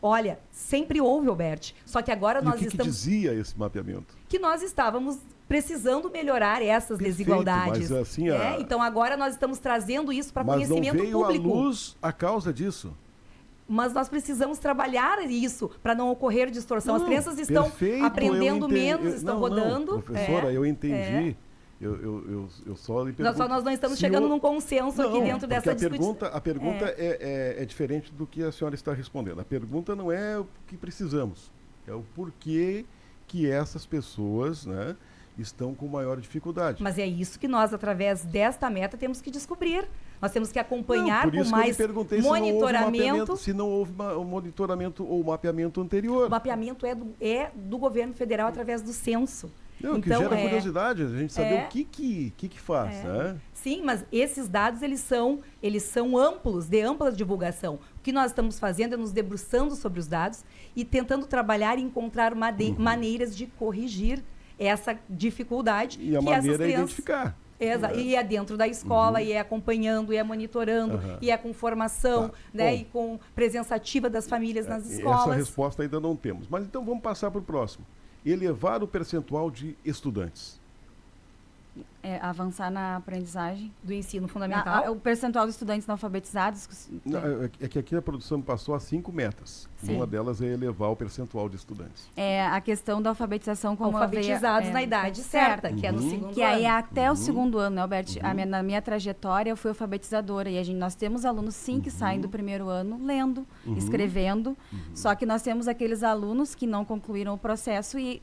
Olha, sempre houve, Alberti. Só que agora e nós o que estamos... que dizia esse mapeamento? Que nós estávamos precisando melhorar essas desigualdades. Mas assim, então agora nós estamos trazendo isso para conhecimento público. Mas não veio público. à luz a causa disso. Mas nós precisamos trabalhar isso para não ocorrer distorção. As crianças estão aprendendo menos, estão rodando. Professora, eu entendi. Eu só lhe pergunto. Nós não estamos chegando num consenso aqui dentro dessa discussão. A pergunta é diferente do que a senhora está respondendo. A pergunta não é o que precisamos, é o porquê que essas pessoas, né, estão com maior dificuldade. Mas é isso que nós, através desta meta, temos que descobrir. Nós temos que acompanhar com mais monitoramento. Se não houve um monitoramento ou mapeamento anterior. O mapeamento é do governo federal através do censo. Não, então, que gera curiosidade, a gente saber o que faz, né? Sim, mas esses dados, eles são amplos, de ampla divulgação. O que nós estamos fazendo é nos debruçando sobre os dados e tentando trabalhar e encontrar maneiras de corrigir essa dificuldade. E a maneira é identificar. E é dentro da escola, e é acompanhando, e é monitorando, e é com formação, né? Bom, e com presença ativa das famílias nas escolas. Essa resposta ainda não temos. Mas então vamos passar para o próximo. Elevar o percentual de estudantes. Avançar na aprendizagem. Do ensino fundamental. O percentual de estudantes não alfabetizados. Não, é que aqui a produção me passou a 5 metas. Sim. Uma delas é elevar o percentual de estudantes. A questão da alfabetização como alfabetizados na idade certa, que é no segundo ano. Que aí é até o segundo ano, né, Alberto? Na minha trajetória, eu fui alfabetizadora. E nós temos alunos, sim, que saem do primeiro ano lendo, escrevendo. Só que nós temos aqueles alunos que não concluíram o processo e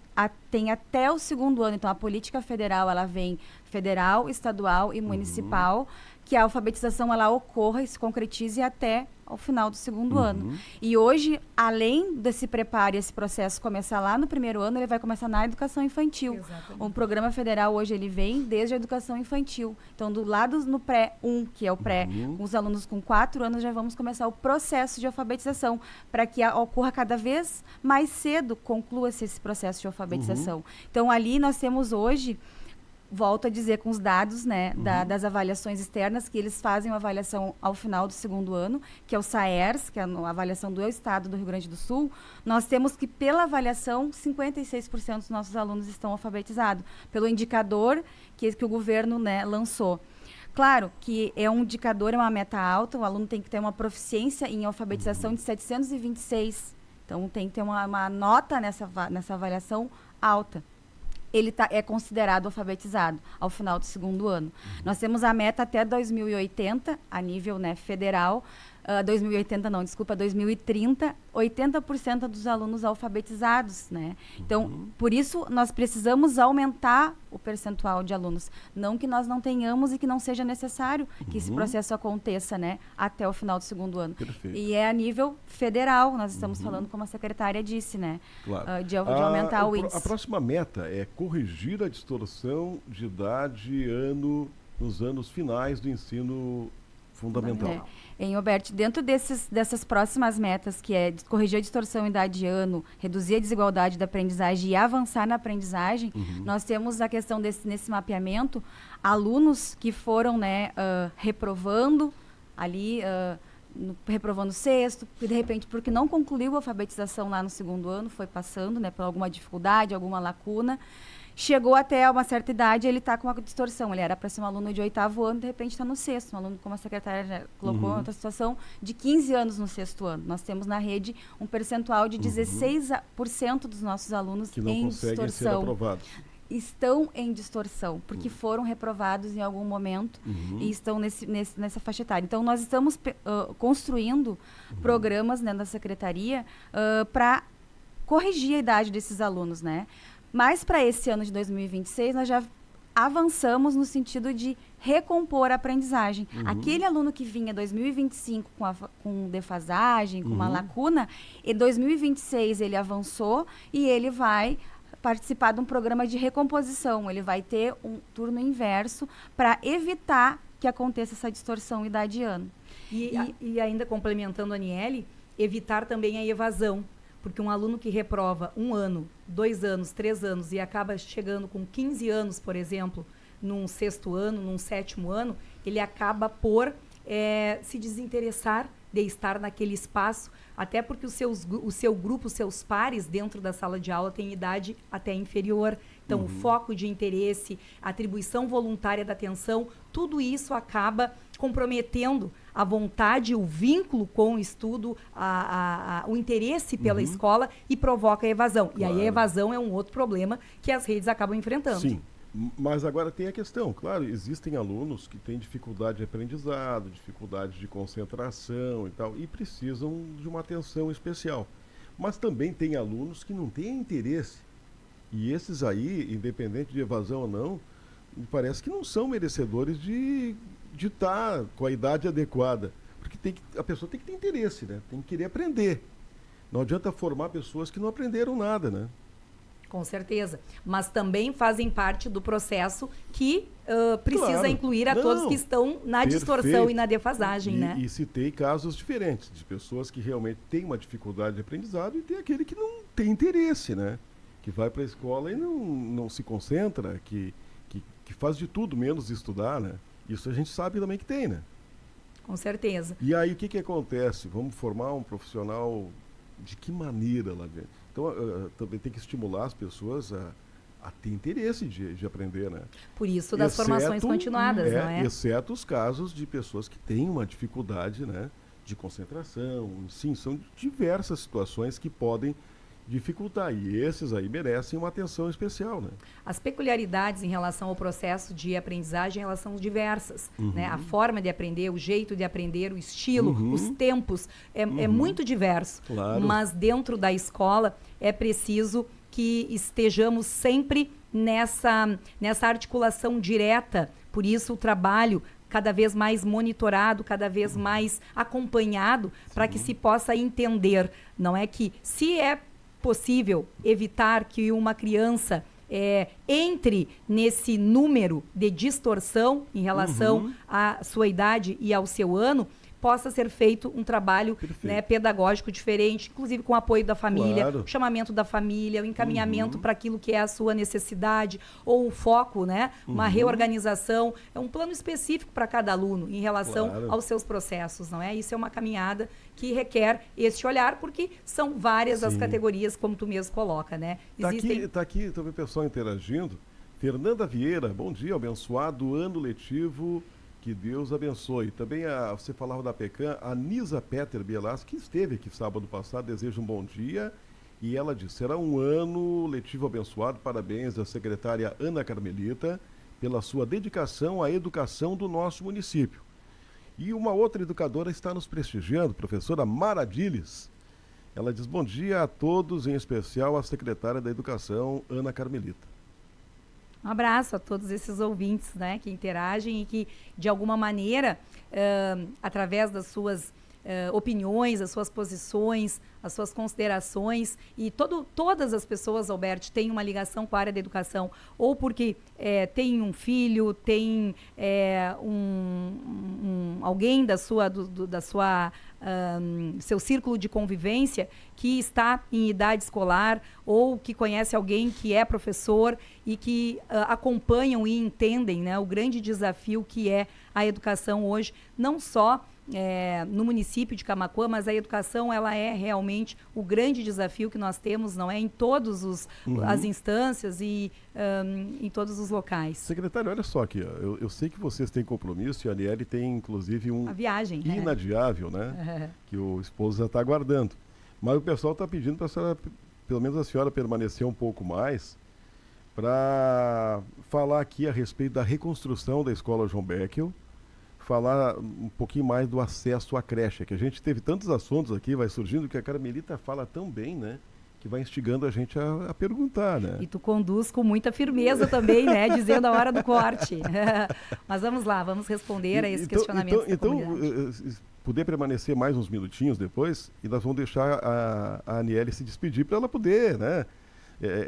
tem até o segundo ano. Então, a política federal, ela vem federal, estadual e municipal, que a alfabetização ela ocorra e se concretize até ao final do segundo ano. E hoje, além desse preparo e esse processo começar lá no primeiro ano, ele vai começar na educação infantil. Exatamente. O programa federal hoje ele vem desde a educação infantil. Então, do lado no pré-1, que é o pré, com os alunos com 4 anos, já vamos começar o processo de alfabetização, para que ocorra cada vez mais cedo, conclua-se esse processo de alfabetização. Então, ali nós temos hoje... Volto a dizer com os dados, né, das avaliações externas, que eles fazem uma avaliação ao final do segundo ano, que é o SAERS, que é a avaliação do Estado do Rio Grande do Sul. Nós temos que, pela avaliação, 56% dos nossos alunos estão alfabetizados, pelo indicador que o governo, né, lançou. Claro que é um indicador, é uma meta alta, o aluno tem que ter uma proficiência em alfabetização de 726. Então, tem que ter uma nota nessa avaliação alta. Ele é considerado alfabetizado ao final do segundo ano. Nós temos a meta até 2080, a nível, né, federal, 2030, 80% dos alunos alfabetizados, né? Então, por isso, nós precisamos aumentar o percentual de alunos. Não que nós não tenhamos e que não seja necessário que esse processo aconteça, né, até o final do segundo ano. Perfeito. E é a nível federal, nós estamos falando, como a secretária disse, né? Claro. De aumentar o índice. A próxima meta é corrigir a distorção de idade nos anos finais do ensino fundamental. Em Alberto, dentro dessas próximas metas, que é corrigir a distorção idade ano, reduzir a desigualdade da aprendizagem e avançar na aprendizagem, nós temos a questão nesse mapeamento, alunos que foram, né, reprovando ali, reprovando sexto, e de repente, porque não concluiu a alfabetização lá no segundo ano, foi passando, né, por alguma dificuldade, alguma lacuna, chegou até uma certa idade, ele está com uma distorção. Ele era para ser um aluno de 8º ano, de repente está no 6º. Um aluno, como a secretária já colocou, outra situação, de 15 anos no 6º ano. Nós temos na rede um percentual de 16% dos nossos alunos que não em conseguem distorção. Ser aprovados. Estão em distorção, porque foram reprovados em algum momento e estão nessa faixa etária. Então, nós estamos construindo programas, né, da secretaria para corrigir a idade desses alunos, né? Mas para esse ano de 2026, nós já avançamos no sentido de recompor a aprendizagem. Aquele aluno que vinha em 2025 com defasagem, com uma lacuna, em 2026 ele avançou e ele vai participar de um programa de recomposição. Ele vai ter um turno inverso para evitar que aconteça essa distorção idade e ano. E ainda complementando a Aniele, evitar também a evasão, porque um aluno que reprova 1 ano, 2 anos, 3 anos e acaba chegando com 15 anos, por exemplo, num 6º ano, num 7º ano, ele acaba por se desinteressar de estar naquele espaço, até porque o seu grupo, os seus pares dentro da sala de aula têm idade até inferior. Então, o foco de interesse, a atribuição voluntária da atenção, tudo isso acaba comprometendo a vontade, o vínculo com o estudo, o interesse pela escola e provoca a evasão. Claro. E aí a evasão é um outro problema que as redes acabam enfrentando. Sim. Mas agora tem a questão, claro, existem alunos que têm dificuldade de aprendizado, dificuldade de concentração e tal, e precisam de uma atenção especial. Mas também tem alunos que não têm interesse. E esses aí, independente de evasão ou não, me parece que não são merecedores de estar com a idade adequada. Porque a pessoa tem que ter interesse, né? Tem que querer aprender. Não adianta formar pessoas que não aprenderam nada, né? Com certeza. Mas também fazem parte do processo que precisa incluir a todos que estão na distorção e na defasagem, né? E citei casos diferentes, de pessoas que realmente têm uma dificuldade de aprendizado e tem aquele que não tem interesse, né? Que vai para a escola e não se concentra, que faz de tudo menos estudar, né? Isso a gente sabe também que tem, né? Com certeza. E aí o que acontece? Vamos formar um profissional de que maneira lá dentro? Então, também tem que estimular as pessoas a ter interesse de aprender, né? Por isso das formações continuadas, não é? Exceto os casos de pessoas que têm uma dificuldade, né, de concentração. Sim, são diversas situações que podem dificultar. E esses aí merecem uma atenção especial, né? As peculiaridades em relação ao processo de aprendizagem, elas são diversas, né? A forma de aprender, o jeito de aprender, o estilo, os tempos, é muito diverso. Claro. Mas dentro da escola é preciso que estejamos sempre nessa articulação direta. Por isso o trabalho cada vez mais monitorado, cada vez mais acompanhado, para que se possa entender. Não é que, se é possível evitar que uma criança entre nesse número de distorção em relação à sua idade e ao seu ano, possa ser feito um trabalho, né, pedagógico diferente, inclusive com o apoio da família, Claro. o chamamento da família, o encaminhamento para aquilo que é a sua necessidade, ou o foco, né, uma reorganização, é um plano específico para cada aluno em relação Claro. aos seus processos, não é? Isso é uma caminhada que requer este olhar, porque são várias as categorias, como tu mesmo coloca, né? Tá aqui também o pessoal interagindo. Fernanda Vieira, bom dia, abençoado ano letivo, que Deus abençoe. Também você falava da PECAM, a Nisa Peter Bielas, que esteve aqui sábado passado, deseja um bom dia. E ela disse, será um ano letivo abençoado, parabéns à secretária Ana Carmelita pela sua dedicação à educação do nosso município. E uma outra educadora está nos prestigiando, professora Mara Diles. Ela diz, bom dia a todos, em especial à secretária da Educação, Ana Carmelita. Um abraço a todos esses ouvintes, né, que interagem e que, de alguma maneira, através das suas opiniões, as suas posições, as suas considerações, e todas as pessoas, Alberto, têm uma ligação com a área da educação, ou porque tem um filho, tem alguém seu círculo de convivência que está em idade escolar, ou que conhece alguém que é professor e que acompanham e entendem, né, o grande desafio que é a educação hoje, não só no município de Camaquã, mas a educação, ela é realmente o grande desafio que nós temos, não é, em todas as instâncias e em todos os locais. Secretário, olha só aqui, eu sei que vocês têm compromisso e a Aniele tem, inclusive, A viagem, inadiável, né? Que o esposo já está aguardando. Mas o pessoal está pedindo para a senhora, pelo menos a senhora, permanecer um pouco mais para falar aqui a respeito da reconstrução da Escola João Beckel, falar um pouquinho mais do acesso à creche, que a gente teve tantos assuntos aqui, vai surgindo, que a Carmelita fala tão bem, né? Que vai instigando a gente a perguntar, né? E tu conduz com muita firmeza também, né? Dizendo a hora do corte. Mas vamos lá, vamos responder a esse questionamento. Então, poder permanecer mais uns minutinhos depois, e nós vamos deixar a Aniele se despedir para ela poder, né?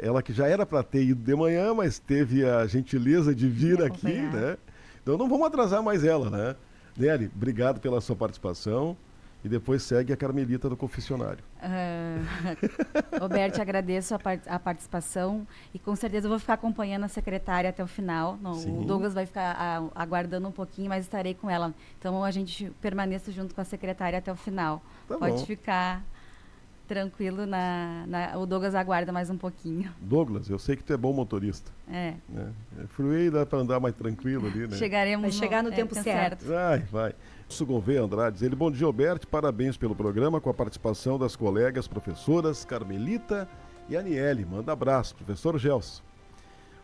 Ela que já era para ter ido de manhã, mas teve a gentileza de vir aqui, né? Então não vamos atrasar mais ela, né? Nelly, obrigado pela sua participação. E depois segue a Carmelita do confessionário. Roberto, agradeço a participação e com certeza eu vou ficar acompanhando a secretária até o final. O Douglas vai ficar aguardando um pouquinho, mas estarei com ela. Então a gente permaneça junto com a secretária até o final. Tá Pode bom. Ficar tranquilo, o Douglas aguarda mais um pouquinho. Douglas, eu sei que tu é bom motorista. É. Né? Freeway dá para andar mais tranquilo ali, né? Vai chegar no tempo certo. Vai. O Gouveia Andrade diz ele: bom dia, Alberto, parabéns pelo programa com a participação das colegas professoras Carmelita e Aniele. Manda abraço, professor Gelson.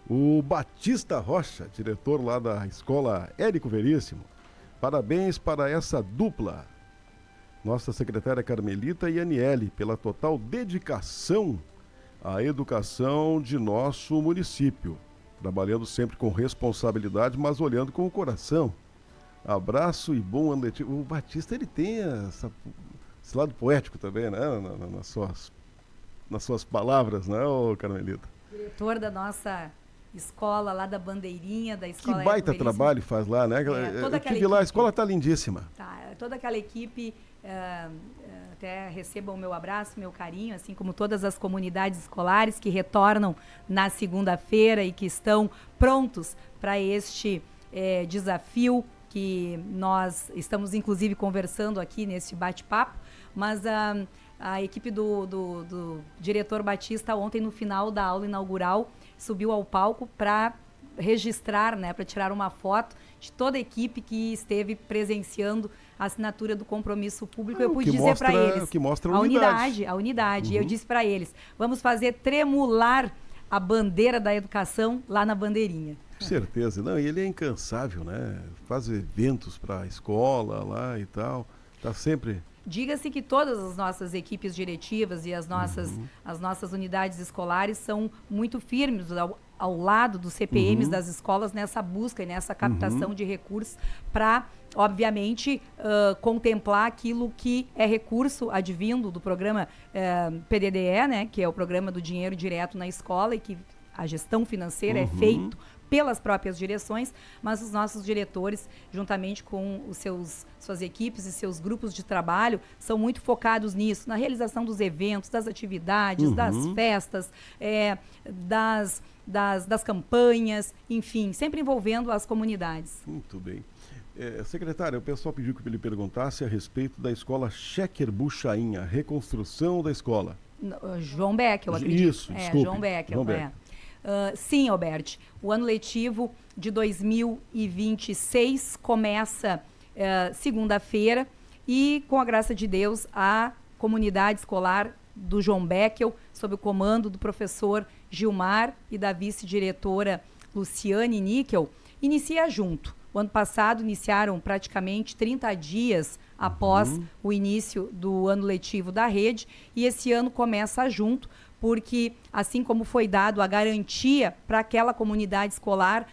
O Batista Rocha, diretor lá da escola Érico Veríssimo. Parabéns para essa dupla, nossa secretária Carmelita e Aniele, pela total dedicação à educação de nosso município, trabalhando sempre com responsabilidade, mas olhando com o coração. Abraço e bom ano letivo. O Batista, ele tem esse lado poético também, né? Nas suas palavras, né, Carmelita? Diretor da nossa escola lá da Bandeirinha, da escola. Que baita trabalho faz lá, né? Eu tive lá, a escola está lindíssima. Toda aquela equipe, até recebam o meu abraço, meu carinho, assim como todas as comunidades escolares que retornam na segunda-feira e que estão prontos para este desafio que nós estamos, inclusive, conversando aqui nesse bate-papo, mas a equipe do diretor Batista ontem, no final da aula inaugural, subiu ao palco para registrar, né, para tirar uma foto de toda a equipe que esteve presenciando a assinatura do compromisso público. Eu pude dizer para eles, que mostra a unidade. Eu disse para eles, vamos fazer tremular a bandeira da educação lá na Bandeirinha. Com certeza. Não, e ele é incansável, né? Faz eventos para a escola lá e tal. Tá sempre... Diga-se que todas as nossas equipes diretivas e as nossas unidades escolares são muito firmes ao lado dos CPMs das escolas nessa busca e nessa captação de recursos para, obviamente, contemplar aquilo que é recurso advindo do programa PDDE, né? Que é o Programa do Dinheiro Direto na Escola e que a gestão financeira é feita pelas próprias direções, mas os nossos diretores, juntamente com suas equipes e seus grupos de trabalho, são muito focados nisso, na realização dos eventos, das atividades, das festas, das campanhas, enfim, sempre envolvendo as comunidades. Muito bem. Secretária, o pessoal pediu que ele perguntasse a respeito da escola Schecker Buchaim, a reconstrução da escola. João Beck, eu acredito. Isso, desculpe. João Beck. Sim, Alberto, o ano letivo de 2026 começa segunda-feira e, com a graça de Deus, a comunidade escolar do João Beckel, sob o comando do professor Gilmar e da vice-diretora Luciane Níquel, inicia junto. O ano passado iniciaram praticamente 30 dias após o início do ano letivo da rede e esse ano começa junto, porque assim como foi dado a garantia para aquela comunidade escolar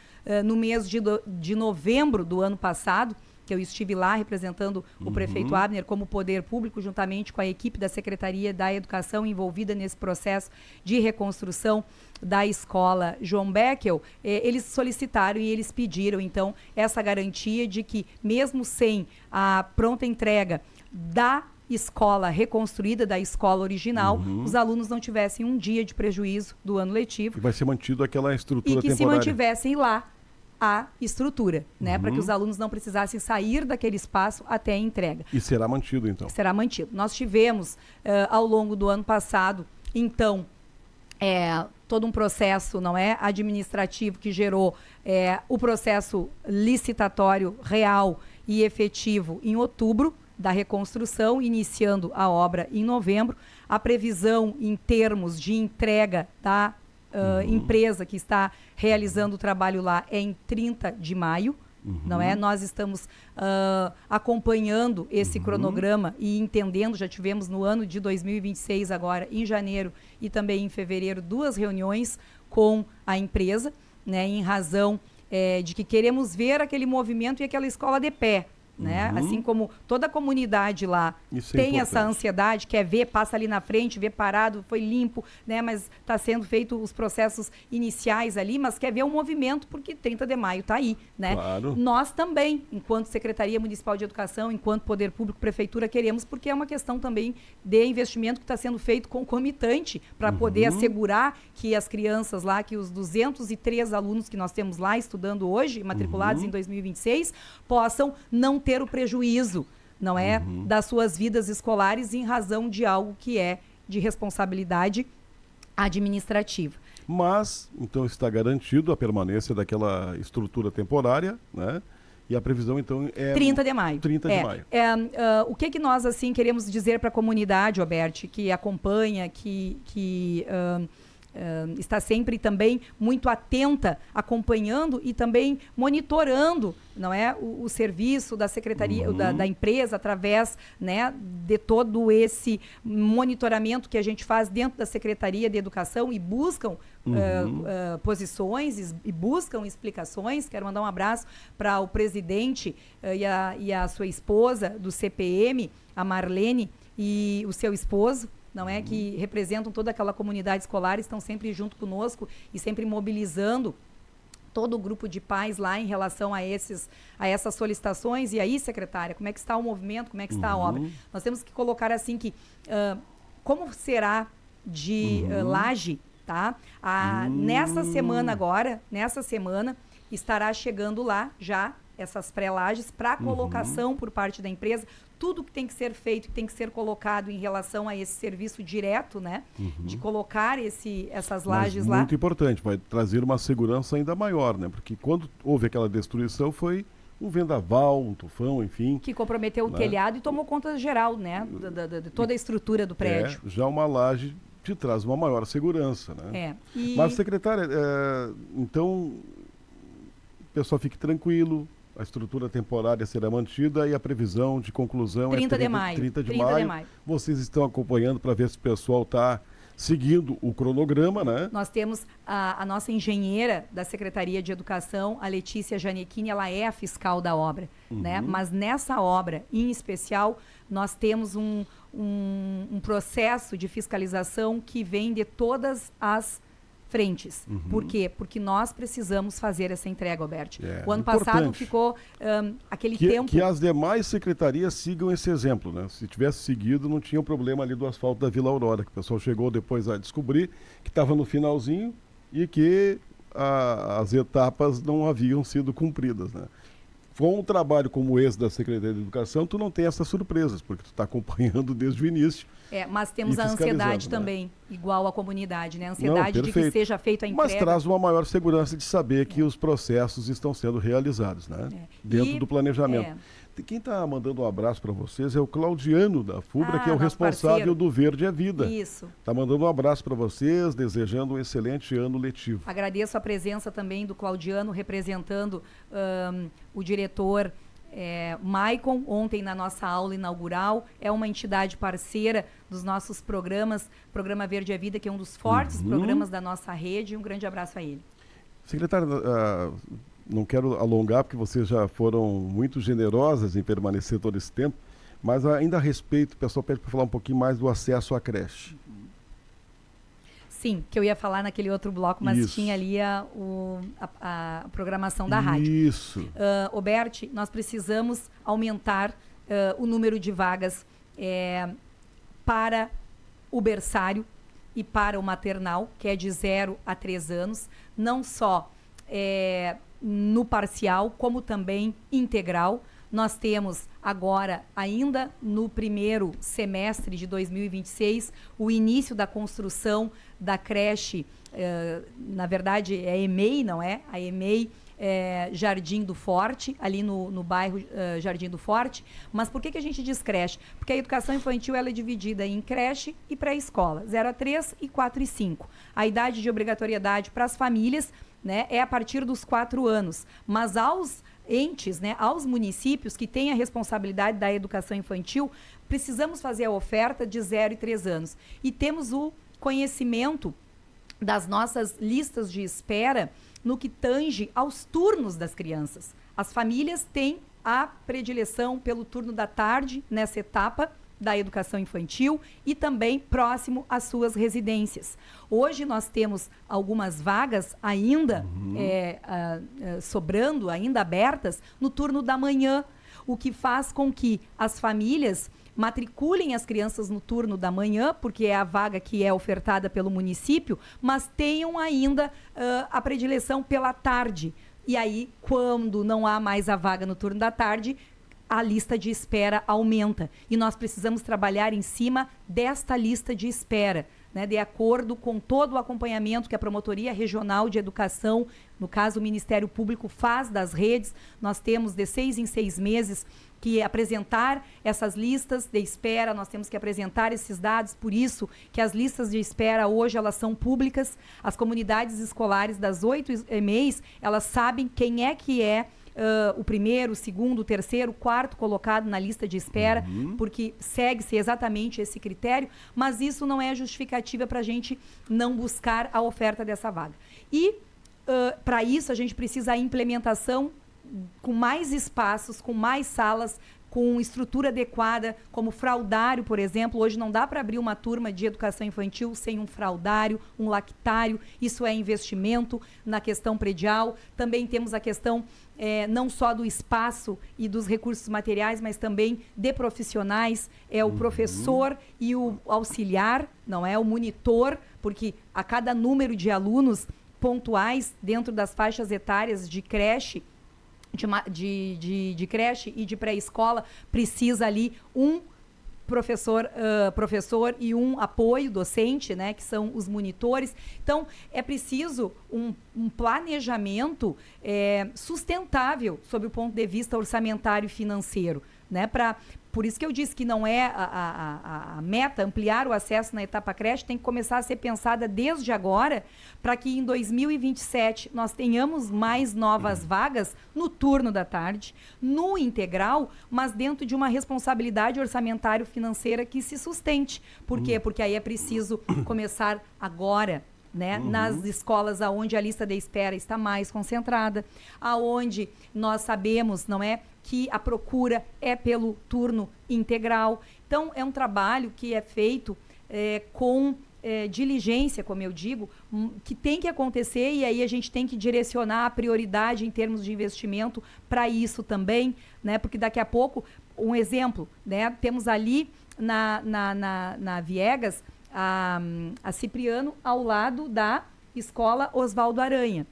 no mês de novembro do ano passado, que eu estive lá representando o prefeito Abner como poder público, juntamente com a equipe da Secretaria da Educação envolvida nesse processo de reconstrução da escola João Beckel, eles solicitaram e eles pediram, então, essa garantia de que, mesmo sem a pronta entrega da escola reconstruída, da escola original, os alunos não tivessem um dia de prejuízo do ano letivo. E vai ser mantido aquela estrutura temporária. E que temporária. Se mantivessem lá a estrutura, né, para que os alunos não precisassem sair daquele espaço até a entrega. E será mantido, então? Será mantido. Nós tivemos, ao longo do ano passado, então, todo um processo, não é, administrativo que gerou o processo licitatório real e efetivo em outubro da reconstrução, iniciando a obra em novembro. A previsão em termos de entrega da empresa que está realizando o trabalho lá é em 30 de maio, não é? Nós estamos acompanhando esse cronograma e entendendo, já tivemos no ano de 2026 agora, em janeiro e também em fevereiro, 2 reuniões com a empresa, né, em razão de que queremos ver aquele movimento e aquela escola de pé, né? Assim como toda a comunidade lá Isso é tem essa importante. ansiedade, quer ver, passa ali na frente, vê parado, foi limpo, né? Mas está sendo feito os processos iniciais ali, mas quer ver o movimento porque 30 de maio está aí, né? Claro. Nós também, enquanto Secretaria Municipal de Educação, enquanto Poder Público, Prefeitura, queremos, porque é uma questão também de investimento que está sendo feito concomitante para poder assegurar que as crianças lá, que os 203 alunos que nós temos lá estudando hoje, matriculados em 2026, possam não ter o prejuízo, não é, das suas vidas escolares em razão de algo que é de responsabilidade administrativa. Mas, então, está garantido a permanência daquela estrutura temporária, né? E a previsão, então, é... 30 de maio. 30 de maio. O que nós, assim, queremos dizer para a comunidade, Alberti, que acompanha, que está sempre também muito atenta, acompanhando e também monitorando, não é, o serviço da secretaria, da empresa, através, né, de todo esse monitoramento que a gente faz dentro da Secretaria de Educação e buscam posições e buscam explicações. Quero mandar um abraço para o presidente e a sua esposa do CPM, a Marlene, e o seu esposo, não é, que representam toda aquela comunidade escolar, estão sempre junto conosco e sempre mobilizando todo o grupo de pais lá em relação a essas solicitações. E aí, secretária, como é que está o movimento, como é que está a obra? Nós temos que colocar assim que, como será de Laje, tá? Nessa semana agora, estará chegando lá já essas pré-lajes para colocação por parte da empresa, tudo que tem que ser feito, que tem que ser colocado em relação a esse serviço direto, né? De colocar essas lajes lá. Muito importante, vai trazer uma segurança ainda maior, né? Porque quando houve aquela destruição foi um vendaval, um tufão, enfim. Que comprometeu o telhado e tomou conta geral, né? De toda a estrutura do prédio. Já uma laje te traz uma maior segurança, né? Mas, secretária, então, o pessoal fique tranquilo, a estrutura temporária será mantida e a previsão de conclusão 30 é de maio. 30 de maio. Vocês estão acompanhando para ver se o pessoal está seguindo o cronograma, né? Nós temos a nossa engenheira da Secretaria de Educação, a Letícia Janequini, ela é a fiscal da obra, né? Mas nessa obra, em especial, nós temos um processo de fiscalização que vem de todas as frentes. Por quê? Porque nós precisamos fazer essa entrega, Alberti. O ano passado ficou aquele tempo... Que as demais secretarias sigam esse exemplo, né? Se tivesse seguido, não tinha o problema ali do asfalto da Vila Aurora, que o pessoal chegou depois a descobrir que estava no finalzinho e que as etapas não haviam sido cumpridas, né? Com um trabalho como esse da Secretaria de Educação, tu não tem essas surpresas, porque tu está acompanhando desde o início. Mas temos a ansiedade também, igual à comunidade, né? A ansiedade de que seja feita a entrega. Mas traz uma maior segurança de saber que os processos estão sendo realizados, né? Dentro do planejamento. Quem está mandando um abraço para vocês é o Claudiano da FUBRA, que é o responsável parceiro do Verde é Vida. Isso. Está mandando um abraço para vocês, desejando um excelente ano letivo. Agradeço a presença também do Claudiano, representando o diretor Maicon, ontem na nossa aula inaugural. É uma entidade parceira dos nossos programas, Programa Verde é Vida, que é um dos fortes programas da nossa rede. Um grande abraço a ele. Secretário, não quero alongar, porque vocês já foram muito generosas em permanecer todo esse tempo, mas ainda a respeito, o pessoal pede para falar um pouquinho mais do acesso à creche. Sim, que eu ia falar naquele outro bloco, mas tinha ali a programação da rádio. Isso. Alberti, nós precisamos aumentar o número de vagas para o berçário e para o maternal, que é de 0 a 3 anos, não só no parcial, como também integral. Nós temos agora, ainda no primeiro semestre de 2026, o início da construção da creche, na verdade é EMEI, não é? A EMEI Jardim do Forte, ali no bairro Jardim do Forte. Mas por que a gente diz creche? Porque a educação infantil ela é dividida em creche e pré-escola, 0 a 3 e 4 e 5. A idade de obrigatoriedade para as famílias, né, é a partir dos 4 anos, mas aos entes, né, aos municípios que têm a responsabilidade da educação infantil, precisamos fazer a oferta de 0 e 3 anos. E temos o conhecimento das nossas listas de espera no que tange aos turnos das crianças. As famílias têm a predileção pelo turno da tarde nessa etapa da educação infantil e também próximo às suas residências. Hoje nós temos algumas vagas ainda sobrando, ainda abertas, no turno da manhã, o que faz com que as famílias matriculem as crianças no turno da manhã, porque é a vaga que é ofertada pelo município, mas tenham ainda a predileção pela tarde. E aí, quando não há mais a vaga no turno da tarde, a lista de espera aumenta. E nós precisamos trabalhar em cima desta lista de espera, né, de acordo com todo o acompanhamento que a Promotoria Regional de Educação, no caso o Ministério Público, faz das redes. Nós temos de 6 em 6 meses que apresentar essas listas de espera, nós temos que apresentar esses dados, por isso que as listas de espera hoje elas são públicas. As comunidades escolares das 8 EMEIs, elas sabem quem é que é o primeiro, o segundo, o terceiro, o quarto colocado na lista de espera, porque segue-se exatamente esse critério, mas isso não é justificativa para a gente não buscar a oferta dessa vaga. E, para isso, a gente precisa a implementação com mais espaços, com mais salas, com estrutura adequada, como fraldário, por exemplo. Hoje não dá para abrir uma turma de educação infantil sem um fraldário, um lactário. Isso é investimento na questão predial. Também temos a questão não só do espaço e dos recursos materiais, mas também de profissionais. É o professor e o auxiliar, não é o monitor, porque a cada número de alunos pontuais dentro das faixas etárias de creche, de creche e de pré-escola, precisa ali um professor e um apoio docente, né, que são os monitores. Então, é preciso um planejamento sustentável sob o ponto de vista orçamentário e financeiro, né, por isso que eu disse que não é a meta ampliar o acesso na etapa creche, tem que começar a ser pensada desde agora, para que em 2027 nós tenhamos mais novas vagas no turno da tarde, no integral, mas dentro de uma responsabilidade orçamentário-financeira que se sustente. Por quê? Porque aí é preciso começar agora, né? Nas escolas aonde a lista de espera está mais concentrada, aonde nós sabemos, não é, que a procura é pelo turno integral. Então, é um trabalho que é feito com diligência, como eu digo, que tem que acontecer, e aí a gente tem que direcionar a prioridade em termos de investimento para isso também, né? Porque daqui a pouco, um exemplo, né? Temos ali na Viegas, a Cipriano, ao lado da Escola Osvaldo Aranha,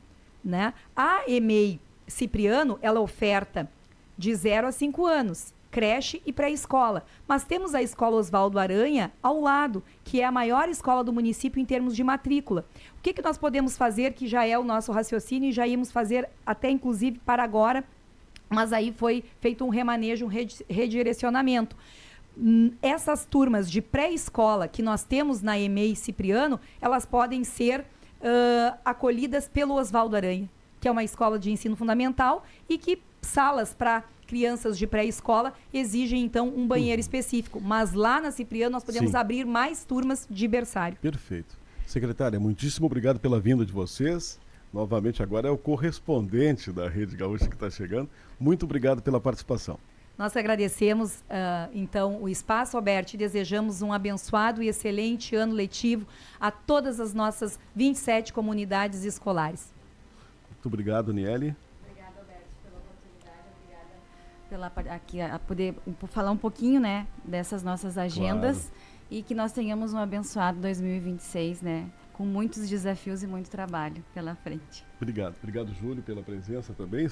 né? A EMEI Cipriano, ela oferta de 0 a 5 anos, creche e pré-escola. Mas temos a Escola Osvaldo Aranha ao lado, que é a maior escola do município em termos de matrícula. O que nós podemos fazer, que já é o nosso raciocínio, e já íamos fazer até inclusive para agora, mas aí foi feito um remanejo, um redirecionamento. Essas turmas de pré-escola que nós temos na EMEI Cipriano, elas podem ser acolhidas pelo Osvaldo Aranha, que é uma escola de ensino fundamental e que salas para crianças de pré-escola exigem, então, um banheiro específico. Mas lá na Cipriano nós podemos abrir mais turmas de berçário. Perfeito. Secretária, muitíssimo obrigado pela vinda de vocês. Novamente, agora é o correspondente da Rede Gaúcha que está chegando. Muito obrigado pela participação. Nós agradecemos, então, o espaço, Alberto, e desejamos um abençoado e excelente ano letivo a todas as nossas 27 comunidades escolares. Muito obrigado, Niele. Obrigada, Alberto, pela oportunidade. Obrigada a poder falar um pouquinho, né, dessas nossas agendas. Claro. E que nós tenhamos um abençoado 2026, né, com muitos desafios e muito trabalho pela frente. Obrigado. Obrigado, Júlio, pela presença também.